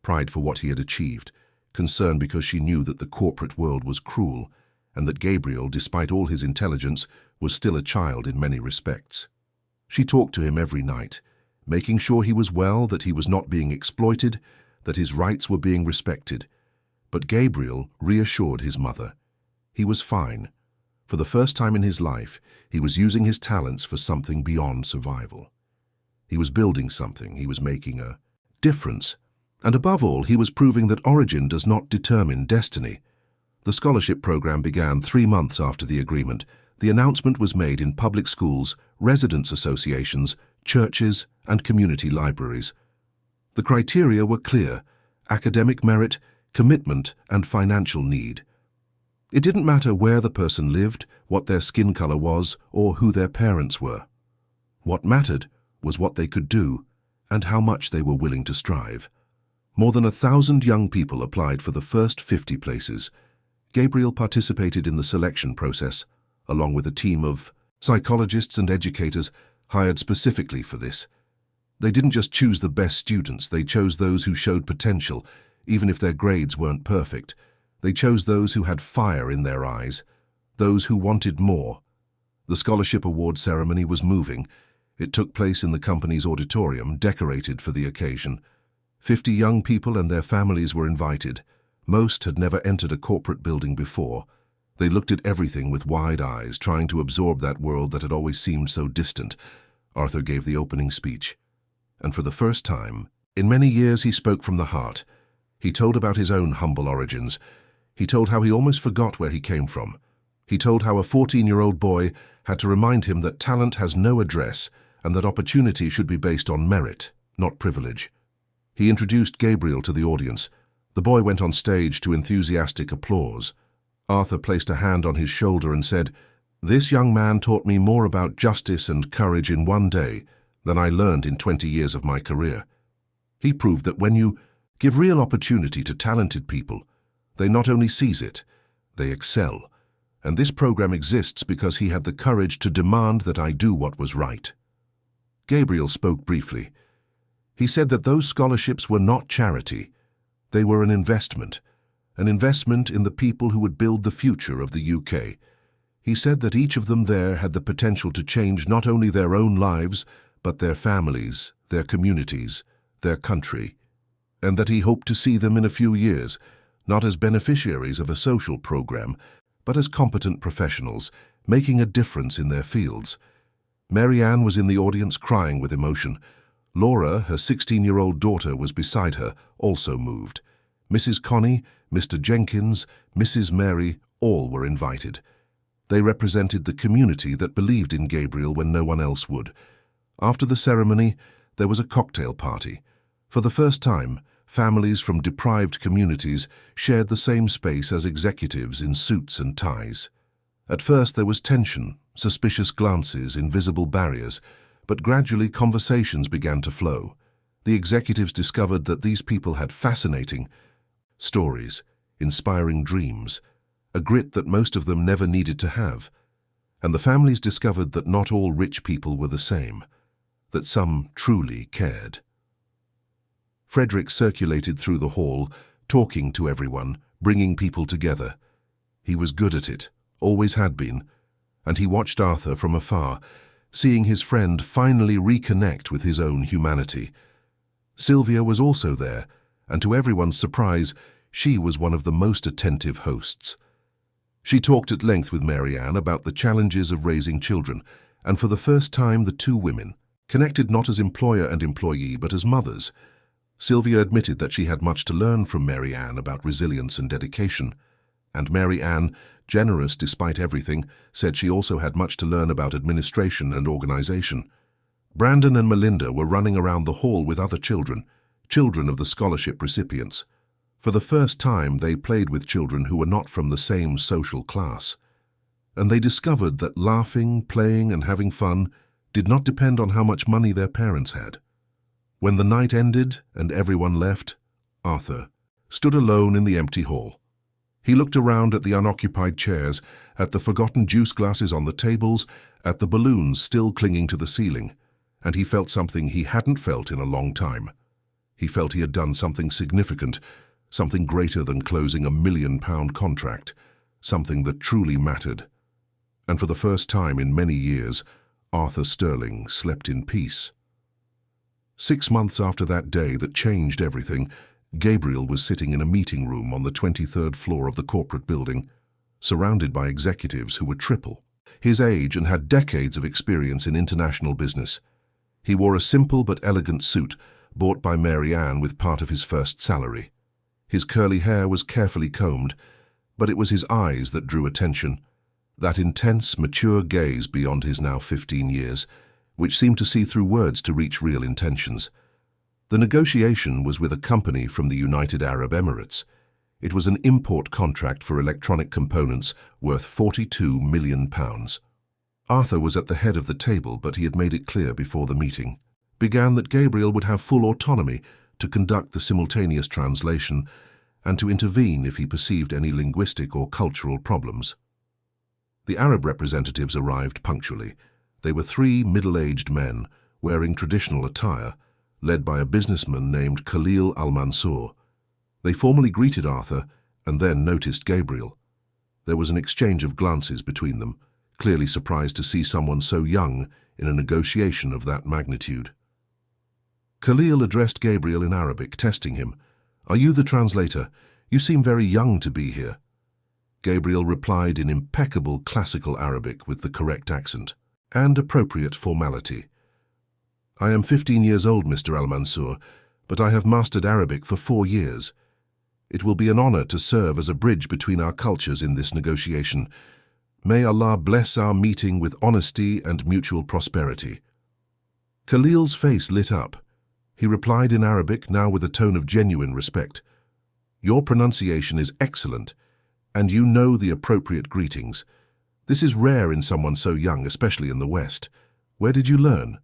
Pride for what he had achieved, concern because she knew that the corporate world was cruel, and that Gabriel, despite all his intelligence, was still a child in many respects. She talked to him every night, making sure he was well, that he was not being exploited, that his rights were being respected. But Gabriel reassured his mother. He was fine. For the first time in his life, he was using his talents for something beyond survival. He was building something, he was making a difference. And above all, he was proving that origin does not determine destiny. The scholarship program began 3 months after the agreement. The announcement was made in public schools, residents' associations, churches, and community libraries. The criteria were clear: academic merit, commitment, and financial need. It didn't matter where the person lived, what their skin color was, or who their parents were. What mattered was what they could do and how much they were willing to strive. More than 1,000 young people applied for the first 50 places. Gabriel participated in the selection process, along with a team of psychologists and educators hired specifically for this. They didn't just choose the best students, they chose those who showed potential, even if their grades weren't perfect. They chose those who had fire in their eyes, those who wanted more. The scholarship award ceremony was moving. It took place in the company's auditorium, decorated for the occasion. 50 young people and their families were invited. Most had never entered a corporate building before. They looked at everything with wide eyes, trying to absorb that world that had always seemed so distant. Arthur gave the opening speech. And for the first time, in many years, he spoke from the heart. He told about his own humble origins. He told how he almost forgot where he came from. He told how a 14-year-old boy had to remind him that talent has no address and that opportunity should be based on merit, not privilege. He introduced Gabriel to the audience. The boy went on stage to enthusiastic applause. Arthur placed a hand on his shoulder and said, "This young man taught me more about justice and courage in one day than I learned in 20 years of my career." He proved that when you give real opportunity to talented people, they not only seize it, they excel. And this program exists because he had the courage to demand that I do what was right. Gabriel spoke briefly. He said that those scholarships were not charity. They were an investment in the people who would build the future of the UK. He said that each of them there had the potential to change not only their own lives, but their families, their communities, their country, and that he hoped to see them in a few years, not as beneficiaries of a social program, but as competent professionals, making a difference in their fields. Marianne was in the audience crying with emotion. Laura, her 16-year-old daughter, was beside her, also moved. Mrs. Connie, Mr. Jenkins, Mrs. Mary, all were invited. They represented the community that believed in Gabriel when no one else would. After the ceremony, there was a cocktail party. For the first time, families from deprived communities shared the same space as executives in suits and ties. At first there was tension, suspicious glances, invisible barriers, but gradually conversations began to flow. The executives discovered that these people had fascinating stories, inspiring dreams, a grit that most of them never needed to have. And the families discovered that not all rich people were the same, that some truly cared. Frederick circulated through the hall, talking to everyone, bringing people together. He was good at it, always had been, and he watched Arthur from afar, seeing his friend finally reconnect with his own humanity. Sylvia was also there, and to everyone's surprise, she was one of the most attentive hosts. She talked at length with Marianne about the challenges of raising children, and for the first time the two women connected not as employer and employee but as mothers. Sylvia admitted that she had much to learn from Marianne about resilience and dedication, and Marianne, generous despite everything, said she also had much to learn about administration and organization. Brandon and Melinda were running around the hall with other children of the scholarship recipients. For the first time, they played with children who were not from the same social class. And they discovered that laughing, playing, and having fun did not depend on how much money their parents had. When the night ended and everyone left, Arthur stood alone in the empty hall. He looked around at the unoccupied chairs, at the forgotten juice glasses on the tables, at the balloons still clinging to the ceiling, and he felt something he hadn't felt in a long time. He felt he had done something significant, something greater than closing a £1 million contract, something that truly mattered. And for the first time in many years, Arthur Sterling slept in peace. 6 months after that day that changed everything, Gabriel was sitting in a meeting room on the 23rd floor of the corporate building, surrounded by executives who were triple his age and had decades of experience in international business. He wore a simple but elegant suit bought by Marianne with part of his first salary. His curly hair was carefully combed, but it was his eyes that drew attention, that intense, mature gaze beyond his now 15 years, which seemed to see through words to reach real intentions. The negotiation was with a company from the United Arab Emirates. It was an import contract for electronic components worth £42 million. Arthur was at the head of the table, but he had made it clear before the meeting began that Gabriel would have full autonomy to conduct the simultaneous translation and to intervene if he perceived any linguistic or cultural problems. The Arab representatives arrived punctually. They were 3 middle-aged men wearing traditional attire, led by a businessman named Khalil Al-Mansour. They formally greeted Arthur and then noticed Gabriel. There was an exchange of glances between them, clearly surprised to see someone so young in a negotiation of that magnitude. Khalil addressed Gabriel in Arabic, testing him. "Are you the translator? You seem very young to be here." Gabriel replied in impeccable classical Arabic with the correct accent and appropriate formality. "I am 15 years old, Mr. Al-Mansour, but I have mastered Arabic for 4 years. It will be an honor to serve as a bridge between our cultures in this negotiation. May Allah bless our meeting with honesty and mutual prosperity. Khalil's face lit up. He replied in Arabic, now with a tone of genuine respect. Your pronunciation is excellent, and you know the appropriate greetings. This is rare in someone so young, especially in the West. Where did you learn?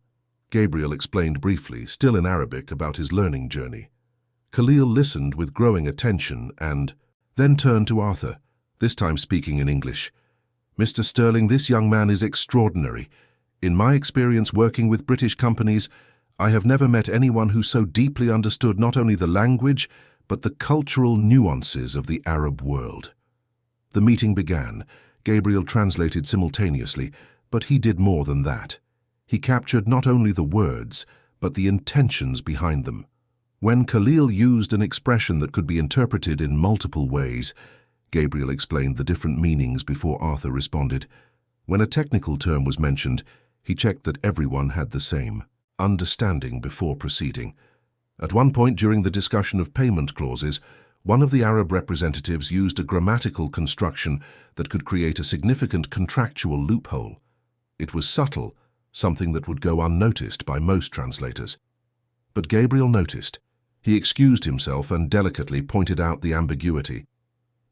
Gabriel explained briefly, still in Arabic, about his learning journey. Khalil listened with growing attention and then turned to Arthur, this time speaking in English. Mr. Sterling, this young man is extraordinary. In my experience working with British companies, I have never met anyone who so deeply understood not only the language, but the cultural nuances of the Arab world. The meeting began. Gabriel translated simultaneously, but he did more than that. He captured not only the words, but the intentions behind them. When Khalil used an expression that could be interpreted in multiple ways, Gabriel explained the different meanings before Arthur responded. When a technical term was mentioned, he checked that everyone had the same understanding before proceeding. At one point during the discussion of payment clauses, one of the Arab representatives used a grammatical construction that could create a significant contractual loophole. It was subtle, something that would go unnoticed by most translators. But Gabriel noticed. He excused himself and delicately pointed out the ambiguity.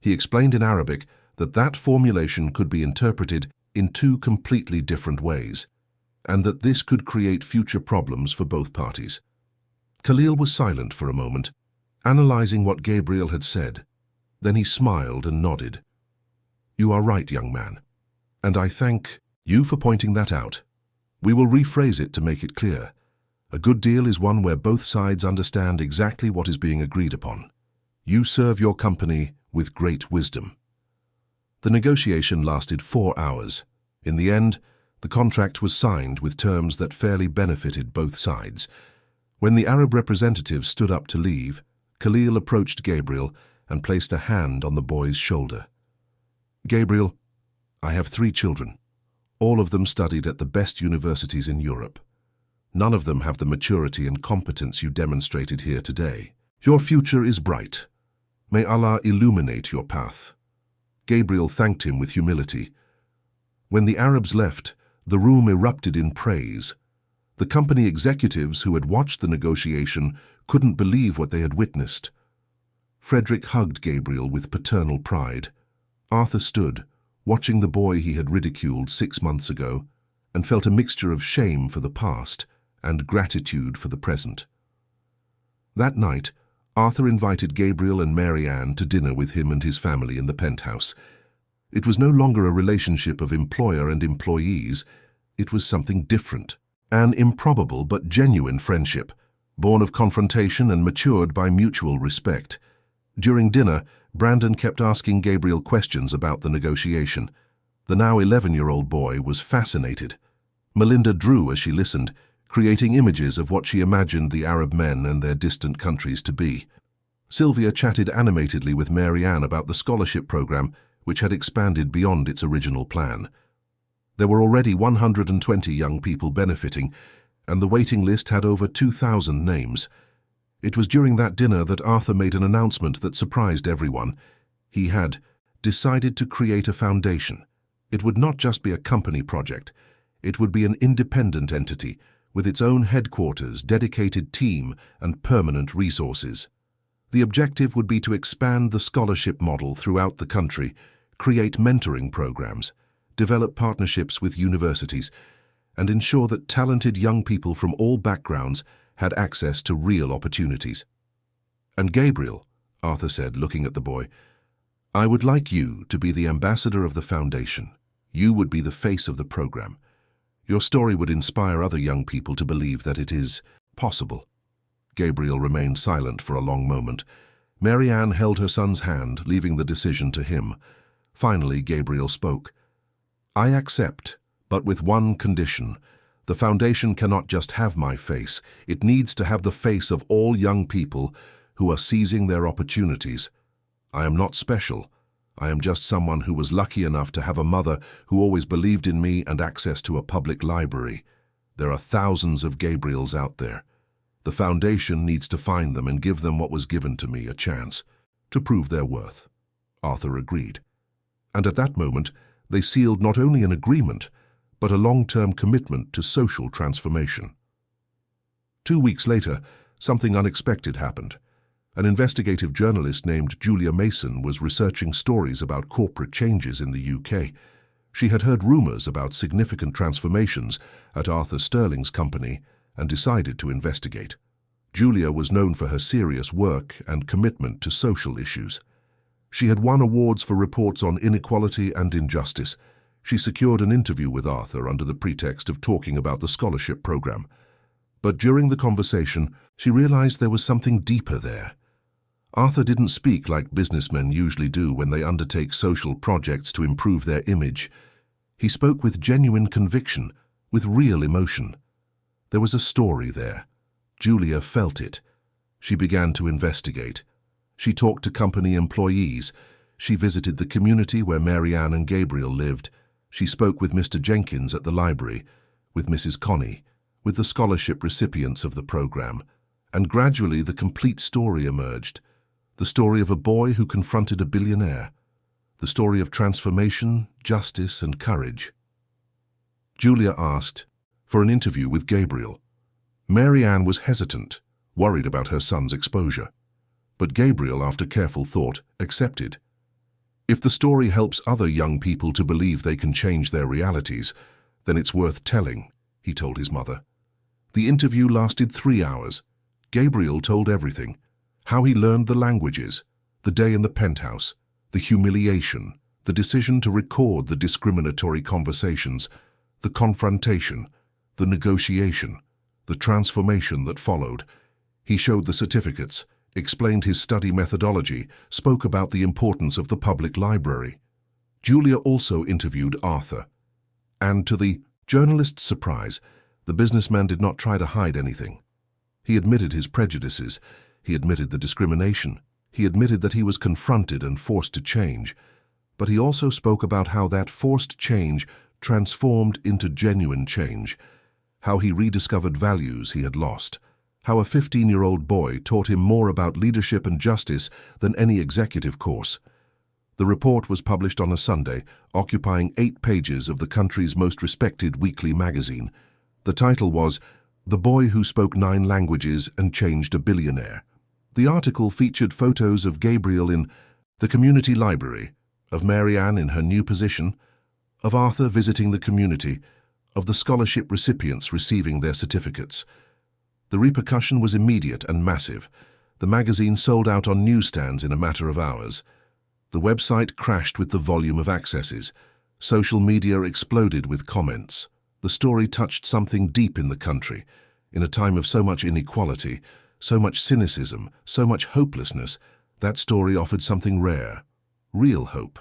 He explained in Arabic that that formulation could be interpreted in two completely different ways, and that this could create future problems for both parties. Khalil was silent for a moment, analyzing what Gabriel had said. Then he smiled and nodded. You are right, young man, and I thank you for pointing that out. We will rephrase it to make it clear. A good deal is one where both sides understand exactly what is being agreed upon. You serve your company with great wisdom. The negotiation lasted 4 hours. In the end, the contract was signed with terms that fairly benefited both sides. When the Arab representative stood up to leave, Khalil approached Gabriel and placed a hand on the boy's shoulder. Gabriel, I have 3 children. All of them studied at the best universities in Europe. None of them have the maturity and competence you demonstrated here today. Your future is bright. May Allah illuminate your path. Gabriel thanked him with humility. When the Arabs left, the room erupted in praise. The company executives who had watched the negotiation couldn't believe what they had witnessed. Frederick hugged Gabriel with paternal pride. Arthur stood, watching the boy he had ridiculed 6 months ago, and felt a mixture of shame for the past and gratitude for the present. That night, Arthur invited Gabriel and Mary Ann to dinner with him and his family in the penthouse. It was no longer a relationship of employer and employees. It was something different, an improbable but genuine friendship, born of confrontation and matured by mutual respect. During dinner, Brandon kept asking Gabriel questions about the negotiation. The now 11-year-old boy was fascinated. Melinda drew as she listened, creating images of what she imagined the Arab men and their distant countries to be. Sylvia chatted animatedly with Mary Ann about the scholarship program, which had expanded beyond its original plan. There were already 120 young people benefiting, and the waiting list had over 2,000 names. It was during that dinner that Arthur made an announcement that surprised everyone. He had decided to create a foundation. It would not just be a company project. It would be an independent entity, with its own headquarters, dedicated team, and permanent resources. The objective would be to expand the scholarship model throughout the country, create mentoring programs, develop partnerships with universities, and ensure that talented young people from all backgrounds had access to real opportunities. And Gabriel, Arthur said, looking at the boy, I would like you to be the ambassador of the foundation. You would be the face of the program. Your story would inspire other young people to believe that it is possible. Gabriel remained silent for a long moment. Mary Ann held her son's hand, leaving the decision to him. Finally, Gabriel spoke. I accept, but with one condition. The foundation cannot just have my face. It needs to have the face of all young people who are seizing their opportunities. I am not special. I am just someone who was lucky enough to have a mother who always believed in me and access to a public library. There are thousands of Gabriels out there. The foundation needs to find them and give them what was given to me, a chance to prove their worth. Arthur agreed. And at that moment, They sealed not only an agreement, but a long-term commitment to social transformation. 2 weeks later, something unexpected happened. An investigative journalist named Julia Mason was researching stories about corporate changes in the UK. She had heard rumours about significant transformations at Arthur Sterling's company and decided to investigate. Julia was known for her serious work and commitment to social issues. She had won awards for reports on inequality and injustice. She secured an interview with Arthur under the pretext of talking about the scholarship program. But during the conversation, she realized there was something deeper there. Arthur didn't speak like businessmen usually do when they undertake social projects to improve their image. He spoke with genuine conviction, with real emotion. There was a story there. Julia felt it. She began to investigate. She talked to company employees. She visited the community where Marianne and Gabriel lived. She spoke with Mr. Jenkins at the library, with Mrs. Connie, with the scholarship recipients of the program. And gradually the complete story emerged. The story of a boy who confronted a billionaire. The story of transformation, justice, and courage. Julia asked for an interview with Gabriel. Marianne was hesitant, worried about her son's exposure. But Gabriel, after careful thought, accepted. If the story helps other young people to believe they can change their realities, then it's worth telling, he told his mother. The interview lasted 3 hours. Gabriel told everything. How he learned the languages, the day in the penthouse, the humiliation, the decision to record the discriminatory conversations, the confrontation, the negotiation, the transformation that followed. He showed the certificates, explained his study methodology, spoke about the importance of the public library. Julia also interviewed Arthur. And to the journalist's surprise, the businessman did not try to hide anything. He admitted his prejudices. He admitted the discrimination. He admitted that he was confronted and forced to change. But he also spoke about how that forced change transformed into genuine change, how he rediscovered values he had lost, how a 15-year-old boy taught him more about leadership and justice than any executive course. The report was published on a Sunday, occupying 8 pages of the country's most respected weekly magazine. The title was "The Boy Who Spoke 9 Languages and Changed a Billionaire." The article featured photos of Gabriel in the community library, of Marianne in her new position, of Arthur visiting the community, of the scholarship recipients receiving their certificates. The repercussion was immediate and massive. The magazine sold out on newsstands in a matter of hours. The website crashed with the volume of accesses. Social media exploded with comments. The story touched something deep in the country. In a time of so much inequality, so much cynicism, so much hopelessness, that story offered something rare. Real hope.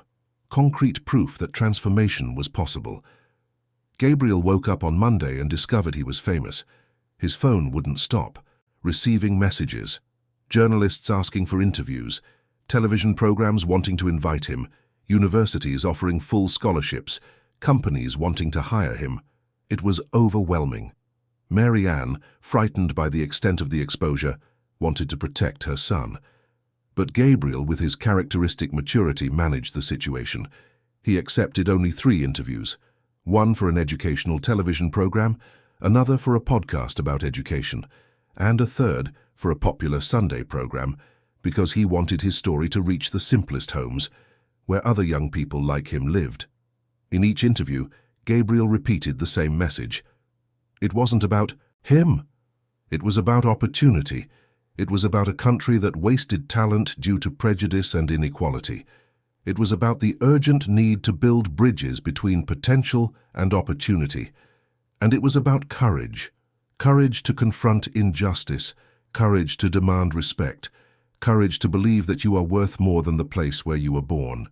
Concrete proof that transformation was possible. Gabriel woke up on Monday and discovered he was famous. His phone wouldn't stop, receiving messages, journalists asking for interviews, television programs wanting to invite him, universities offering full scholarships, companies wanting to hire him. It was overwhelming. Marianne, frightened by the extent of the exposure, wanted to protect her son. But Gabriel, with his characteristic maturity, managed the situation. He accepted only 3 interviews, one for an educational television program, another for a podcast about education, and a third for a popular Sunday program, because he wanted his story to reach the simplest homes, where other young people like him lived. In each interview, Gabriel repeated the same message. It wasn't about him. It was about opportunity. It was about a country that wasted talent due to prejudice and inequality. It was about the urgent need to build bridges between potential and opportunity. And it was about courage. Courage to confront injustice. Courage to demand respect. Courage to believe that you are worth more than the place where you were born.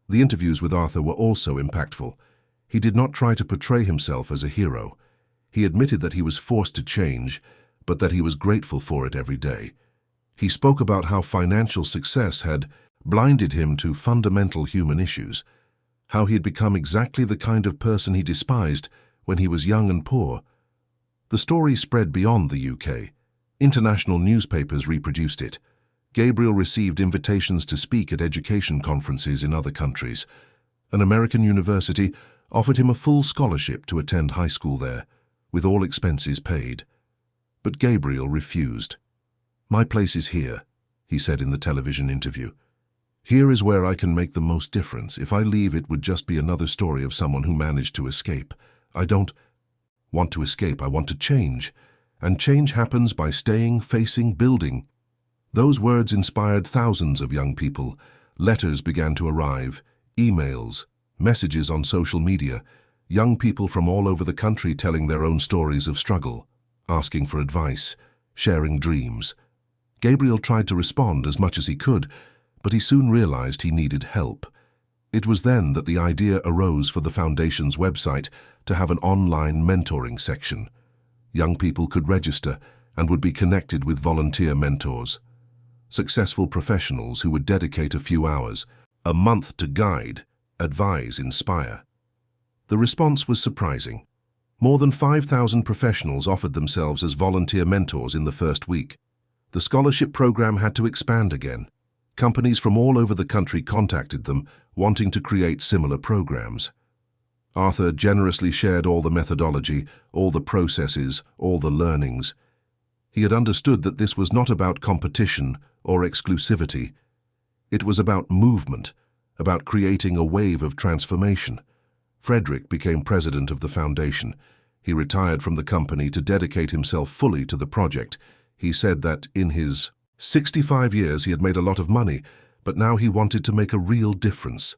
The interviews with Arthur were also impactful. He did not try to portray himself as a hero. He admitted that he was forced to change, but that he was grateful for it every day. He spoke about how financial success had blinded him to fundamental human issues, how he had become exactly the kind of person he despised when he was young and poor. The story spread beyond the UK. International newspapers reproduced it. Gabriel received invitations to speak at education conferences in other countries. An American university offered him a full scholarship to attend high school there, with all expenses paid. But Gabriel refused. "My place is here," he said in the television interview. "Here is where I can make the most difference. If I leave, it would just be another story of someone who managed to escape. I don't want to escape, I want to change. And change happens by staying, facing, building." Those words inspired thousands of young people. Letters began to arrive, emails, messages on social media, young people from all over the country telling their own stories of struggle, asking for advice, sharing dreams. Gabriel tried to respond as much as he could, but he soon realized he needed help. It was then that the idea arose for the Foundation's website to have an online mentoring section. Young people could register and would be connected with volunteer mentors, successful professionals who would dedicate a few hours, a month to guide, advise, inspire. The response was surprising. More than 5,000 professionals offered themselves as volunteer mentors in the first week. The scholarship program had to expand again. Companies from all over the country contacted them, wanting to create similar programs. Arthur generously shared all the methodology, all the processes, all the learnings. He had understood that this was not about competition or exclusivity. It was about movement, about creating a wave of transformation. Frederick became president of the foundation. He retired from the company to dedicate himself fully to the project. He said that in his 65 years he had made a lot of money, but now he wanted to make a real difference.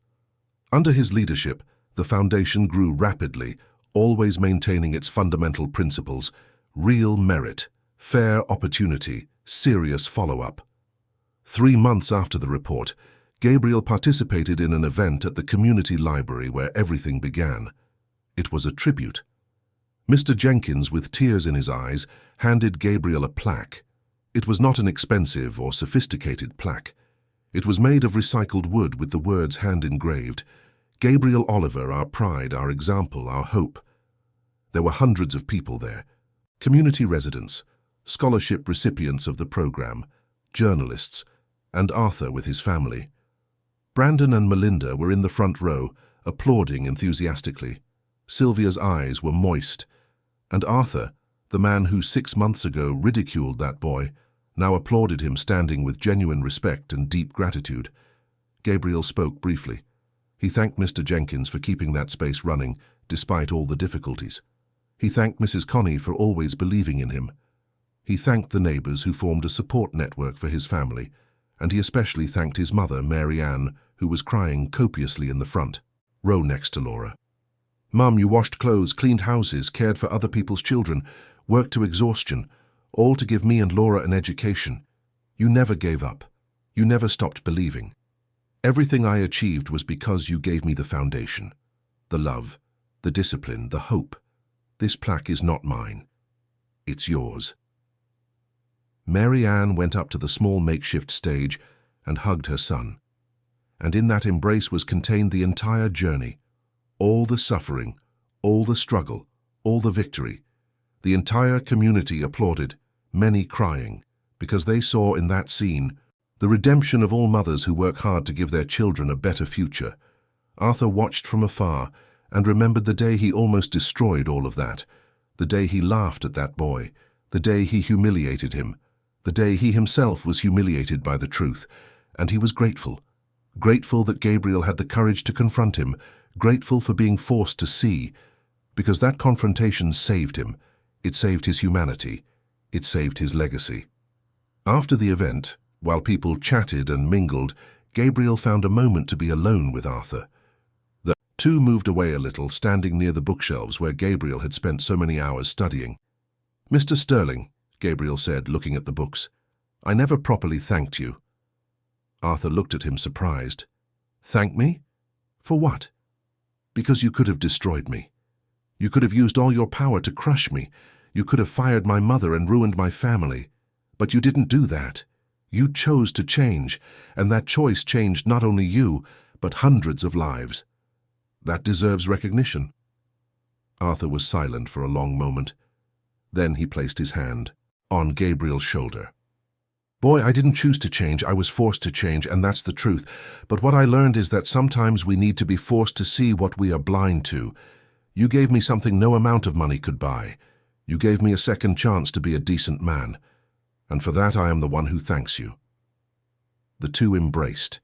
Under his leadership, the foundation grew rapidly, always maintaining its fundamental principles: real merit, fair opportunity, serious follow-up. 3 months after the report, Gabriel participated in an event at the community library where everything began. It was a tribute. Mr. Jenkins, with tears in his eyes, handed Gabriel a plaque. It was not an expensive or sophisticated plaque. It was made of recycled wood with the words hand-engraved: "Gabriel Oliver, our pride, our example, our hope." There were hundreds of people there: community residents, scholarship recipients of the program, journalists, and Arthur with his family. Brandon and Melinda were in the front row, applauding enthusiastically. Sylvia's eyes were moist, and Arthur, the man who 6 months ago ridiculed that boy, now applauded him, standing with genuine respect and deep gratitude. Gabriel spoke briefly. He thanked Mr. Jenkins for keeping that space running, despite all the difficulties. He thanked Mrs. Connie for always believing in him. He thanked the neighbors who formed a support network for his family, and he especially thanked his mother, Mary Ann, who was crying copiously in the front row next to Laura. "Mum, you washed clothes, cleaned houses, cared for other people's children, worked to exhaustion, all to give me and Laura an education. You never gave up. You never stopped believing. Everything I achieved was because you gave me the foundation, the love, the discipline, the hope. This plaque is not mine. It's yours." Mary Ann went up to the small makeshift stage and hugged her son. And in that embrace was contained the entire journey, all the suffering, all the struggle, all the victory. The entire community applauded, many crying, because they saw in that scene the redemption of all mothers who work hard to give their children a better future. Arthur watched from afar and remembered the day he almost destroyed all of that, the day he laughed at that boy, the day he humiliated him, the day he himself was humiliated by the truth, and he was grateful. Grateful that Gabriel had the courage to confront him, grateful for being forced to see, because that confrontation saved him. It saved his humanity. It saved his legacy. After the event, while people chatted and mingled, Gabriel found a moment to be alone with Arthur. The two moved away a little, standing near the bookshelves where Gabriel had spent so many hours studying. "Mr. Sterling," Gabriel said, looking at the books, "I never properly thanked you." Arthur looked at him surprised. "Thank me? For what?" "Because you could have destroyed me. You could have used all your power to crush me. You could have fired my mother and ruined my family. But you didn't do that. You chose to change, and that choice changed not only you, but hundreds of lives. That deserves recognition." Arthur was silent for a long moment. Then he placed his hand on Gabriel's shoulder. Boy, I didn't choose to change, I was forced to change, and that's the truth. But what I learned is that sometimes we need to be forced to see what we are blind to. You gave me something no amount of money could buy. You gave me a second chance to be a decent man. And for that I am the one who thanks you." The two embraced.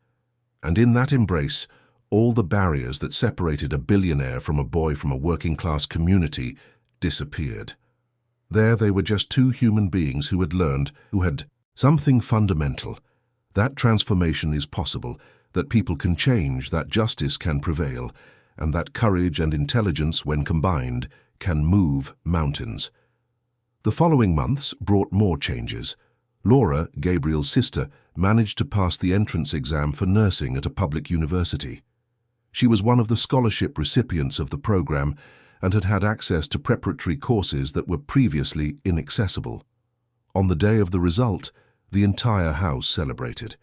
And in that embrace, all the barriers that separated a billionaire from a boy from a working-class community disappeared. There they were just two human beings who had something fundamental. That transformation is possible, that people can change, that justice can prevail, and that courage and intelligence, when combined, can move mountains. The following months brought more changes. Laura, Gabriel's sister, managed to pass the entrance exam for nursing at a public university. She was one of the scholarship recipients of the program and had had access to preparatory courses that were previously inaccessible. On the day of the result, the entire house celebrated.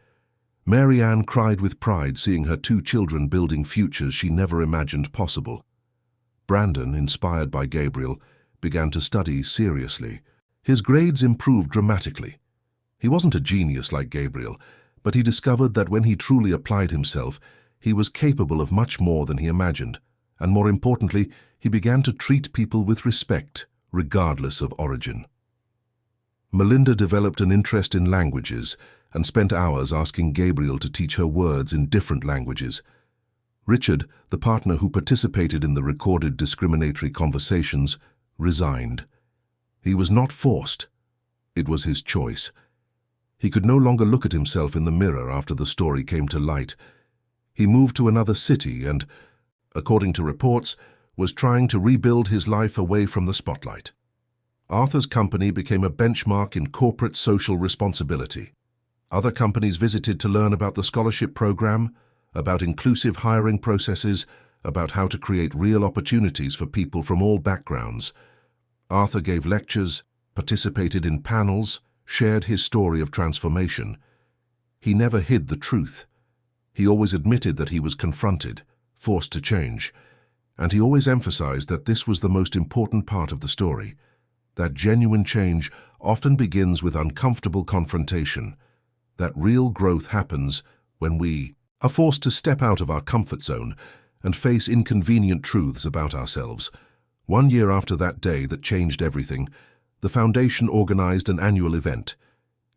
Mary Ann cried with pride seeing her two children building futures she never imagined possible. Brandon, inspired by Gabriel, began to study seriously. His grades improved dramatically. He wasn't a genius like Gabriel, but he discovered that when he truly applied himself, he was capable of much more than he imagined, and more importantly, he began to treat people with respect, regardless of origin. Melinda developed an interest in languages and spent hours asking Gabriel to teach her words in different languages. Richard, the partner who participated in the recorded discriminatory conversations, resigned. He was not forced. It was his choice. He could no longer look at himself in the mirror after the story came to light. He moved to another city and, according to reports, was trying to rebuild his life away from the spotlight. Arthur's company became a benchmark in corporate social responsibility. Other companies visited to learn about the scholarship program, about inclusive hiring processes, about how to create real opportunities for people from all backgrounds. Arthur gave lectures, participated in panels, shared his story of transformation. He never hid the truth. He always admitted that he was confronted, forced to change, and he always emphasized that this was the most important part of the story, that genuine change often begins with uncomfortable confrontation, that real growth happens when we are forced to step out of our comfort zone and face inconvenient truths about ourselves. 1 year after that day that changed everything, the Foundation organized an annual event.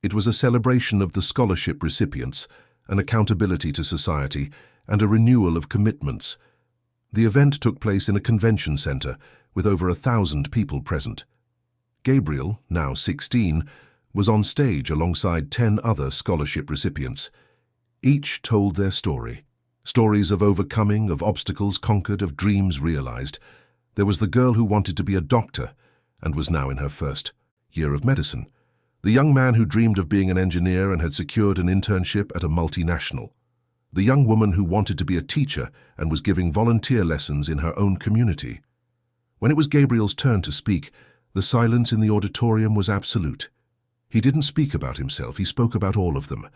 It was a celebration of the scholarship recipients, an accountability to society, and a renewal of commitments. The event took place in a convention center with over 1,000 people present. Gabriel, now 16, was on stage alongside 10 other scholarship recipients. Each told their story. Stories of overcoming, of obstacles conquered, of dreams realized. There was the girl who wanted to be a doctor and was now in her first year of medicine. The young man who dreamed of being an engineer and had secured an internship at a multinational. The young woman who wanted to be a teacher and was giving volunteer lessons in her own community. When it was Gabriel's turn to speak, the silence in the auditorium was absolute. He didn't speak about himself, he spoke about all of them,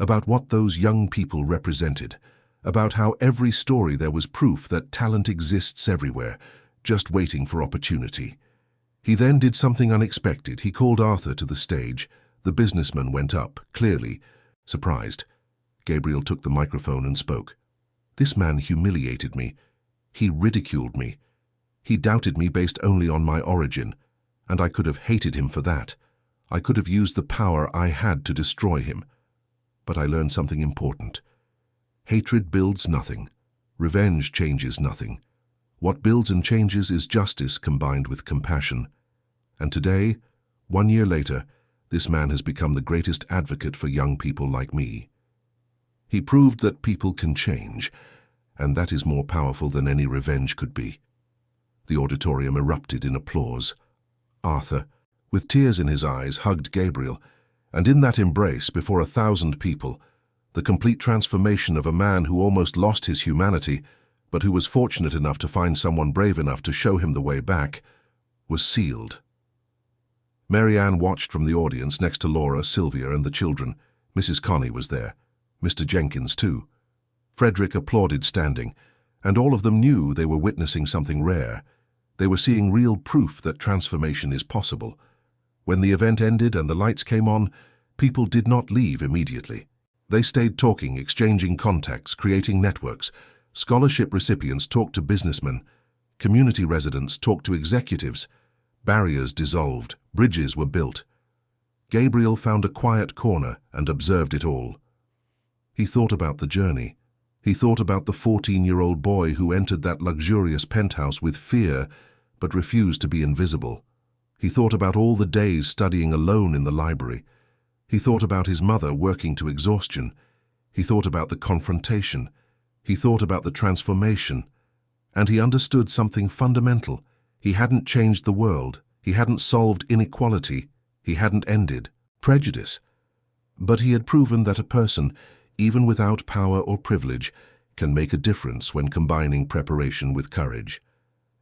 about what those young people represented, about how every story there was proof that talent exists everywhere, just waiting for opportunity. He then did something unexpected. He called Arthur to the stage. The businessman went up, clearly surprised. Gabriel took the microphone and spoke. "This man humiliated me. He ridiculed me. He doubted me based only on my origin, and I could have hated him for that. I could have used the power I had to destroy him. But I learned something important. Hatred builds nothing. Revenge changes nothing. What builds and changes is justice combined with compassion. And today, 1 year later, this man has become the greatest advocate for young people like me. He proved that people can change, and that is more powerful than any revenge could be." The auditorium erupted in applause. Arthur, with tears in his eyes, hugged Gabriel, and in that embrace, before 1,000 people, the complete transformation of a man who almost lost his humanity, but who was fortunate enough to find someone brave enough to show him the way back, was sealed. Mary Ann watched from the audience next to Laura, Sylvia, and the children. Mrs. Connie was there. Mr. Jenkins, too. Frederick applauded standing, and all of them knew they were witnessing something rare. They were seeing real proof that transformation is possible. When the event ended and the lights came on, People did not leave immediately. They stayed talking, exchanging contacts, creating networks. Scholarship recipients talked to businessmen. Community residents talked to executives. Barriers dissolved. Bridges were built. Gabriel found a quiet corner and observed it all. He thought about the journey. He thought about the 14-year-old boy who entered that luxurious penthouse with fear but refused to be invisible. He thought about all the days studying alone in the library. He thought about his mother working to exhaustion. He thought about the confrontation. He thought about the transformation. And he understood something fundamental. He hadn't changed the world. He hadn't solved inequality. He hadn't ended prejudice. But he had proven that a person, even without power or privilege, can make a difference when combining preparation with courage.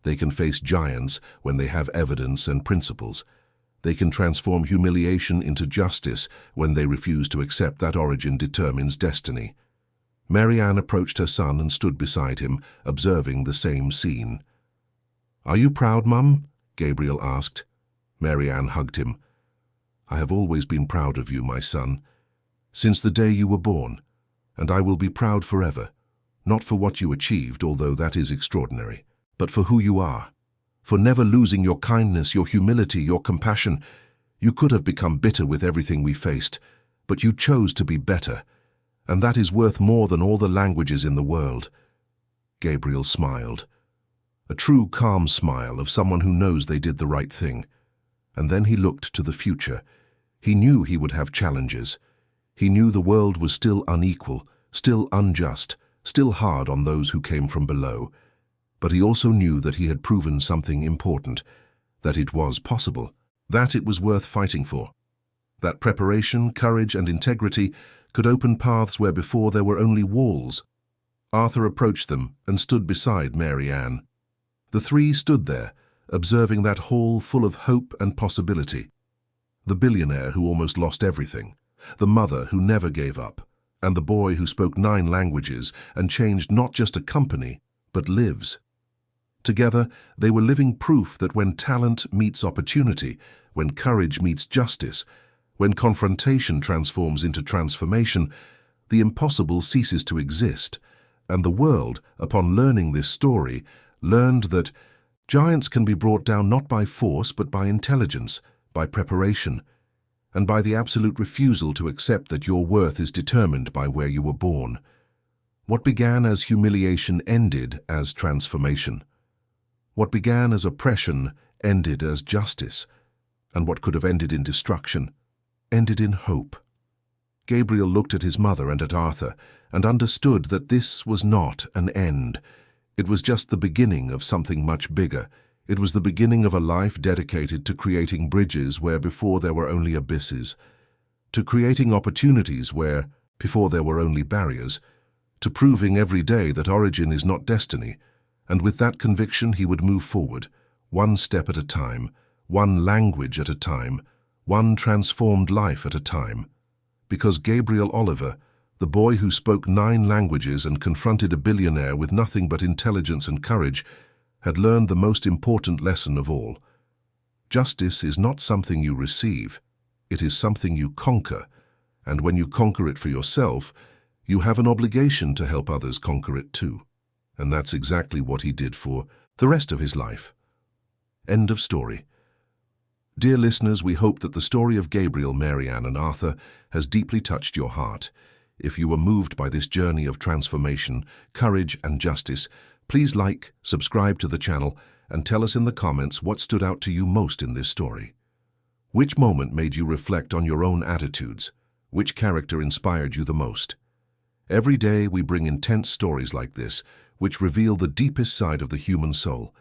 They can face giants when they have evidence and principles. They can transform humiliation into justice when they refuse to accept that origin determines destiny. Marianne approached her son and stood beside him, observing the same scene. "Are you proud, Mum?" Gabriel asked. Marianne hugged him. "I have always been proud of you, my son, since the day you were born, and I will be proud forever, not for what you achieved, although that is extraordinary, but for who you are, for never losing your kindness, your humility, your compassion. You could have become bitter with everything we faced, but you chose to be better, and that is worth more than all the languages in the world." Gabriel smiled, a true calm smile of someone who knows they did the right thing. And then he looked to the future. He knew he would have challenges. He knew the world was still unequal, still unjust, still hard on those who came from below. But he also knew that he had proven something important, that it was possible, that it was worth fighting for, that preparation, courage, and integrity could open paths where before there were only walls. Arthur approached them and stood beside Marianne. The three stood there, observing that hall full of hope and possibility. The billionaire who almost lost everything, the mother who never gave up, and the boy who spoke 9 languages and changed not just a company, but lives. Together, they were living proof that when talent meets opportunity, when courage meets justice, when confrontation transforms into transformation, the impossible ceases to exist. And the world, upon learning this story, learned that giants can be brought down not by force but by intelligence, by preparation, and by the absolute refusal to accept that your worth is determined by where you were born. What began as humiliation ended as transformation. What began as oppression ended as justice, and what could have ended in destruction ended in hope. Gabriel looked at his mother and at Arthur and understood that this was not an end. It was just the beginning of something much bigger. It was the beginning of a life dedicated to creating bridges where before there were only abysses, to creating opportunities where before there were only barriers, to proving every day that origin is not destiny, and with that conviction he would move forward, one step at a time, one language at a time, one transformed life at a time. Because Gabriel Oliver, the boy who spoke 9 languages and confronted a billionaire with nothing but intelligence and courage, had learned the most important lesson of all. Justice is not something you receive, it is something you conquer, and when you conquer it for yourself, you have an obligation to help others conquer it too. And that's exactly what he did for the rest of his life. End of story. Dear listeners, we hope that the story of Gabriel, Marianne, and Arthur has deeply touched your heart. If you were moved by this journey of transformation, courage, and justice, please like, subscribe to the channel, and tell us in the comments what stood out to you most in this story. Which moment made you reflect on your own attitudes? Which character inspired you the most? Every day we bring intense stories like this, which reveal the deepest side of the human soul,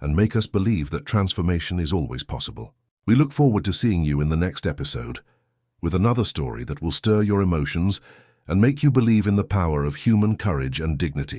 and make us believe that transformation is always possible. We look forward to seeing you in the next episode, with another story that will stir your emotions and make you believe in the power of human courage and dignity.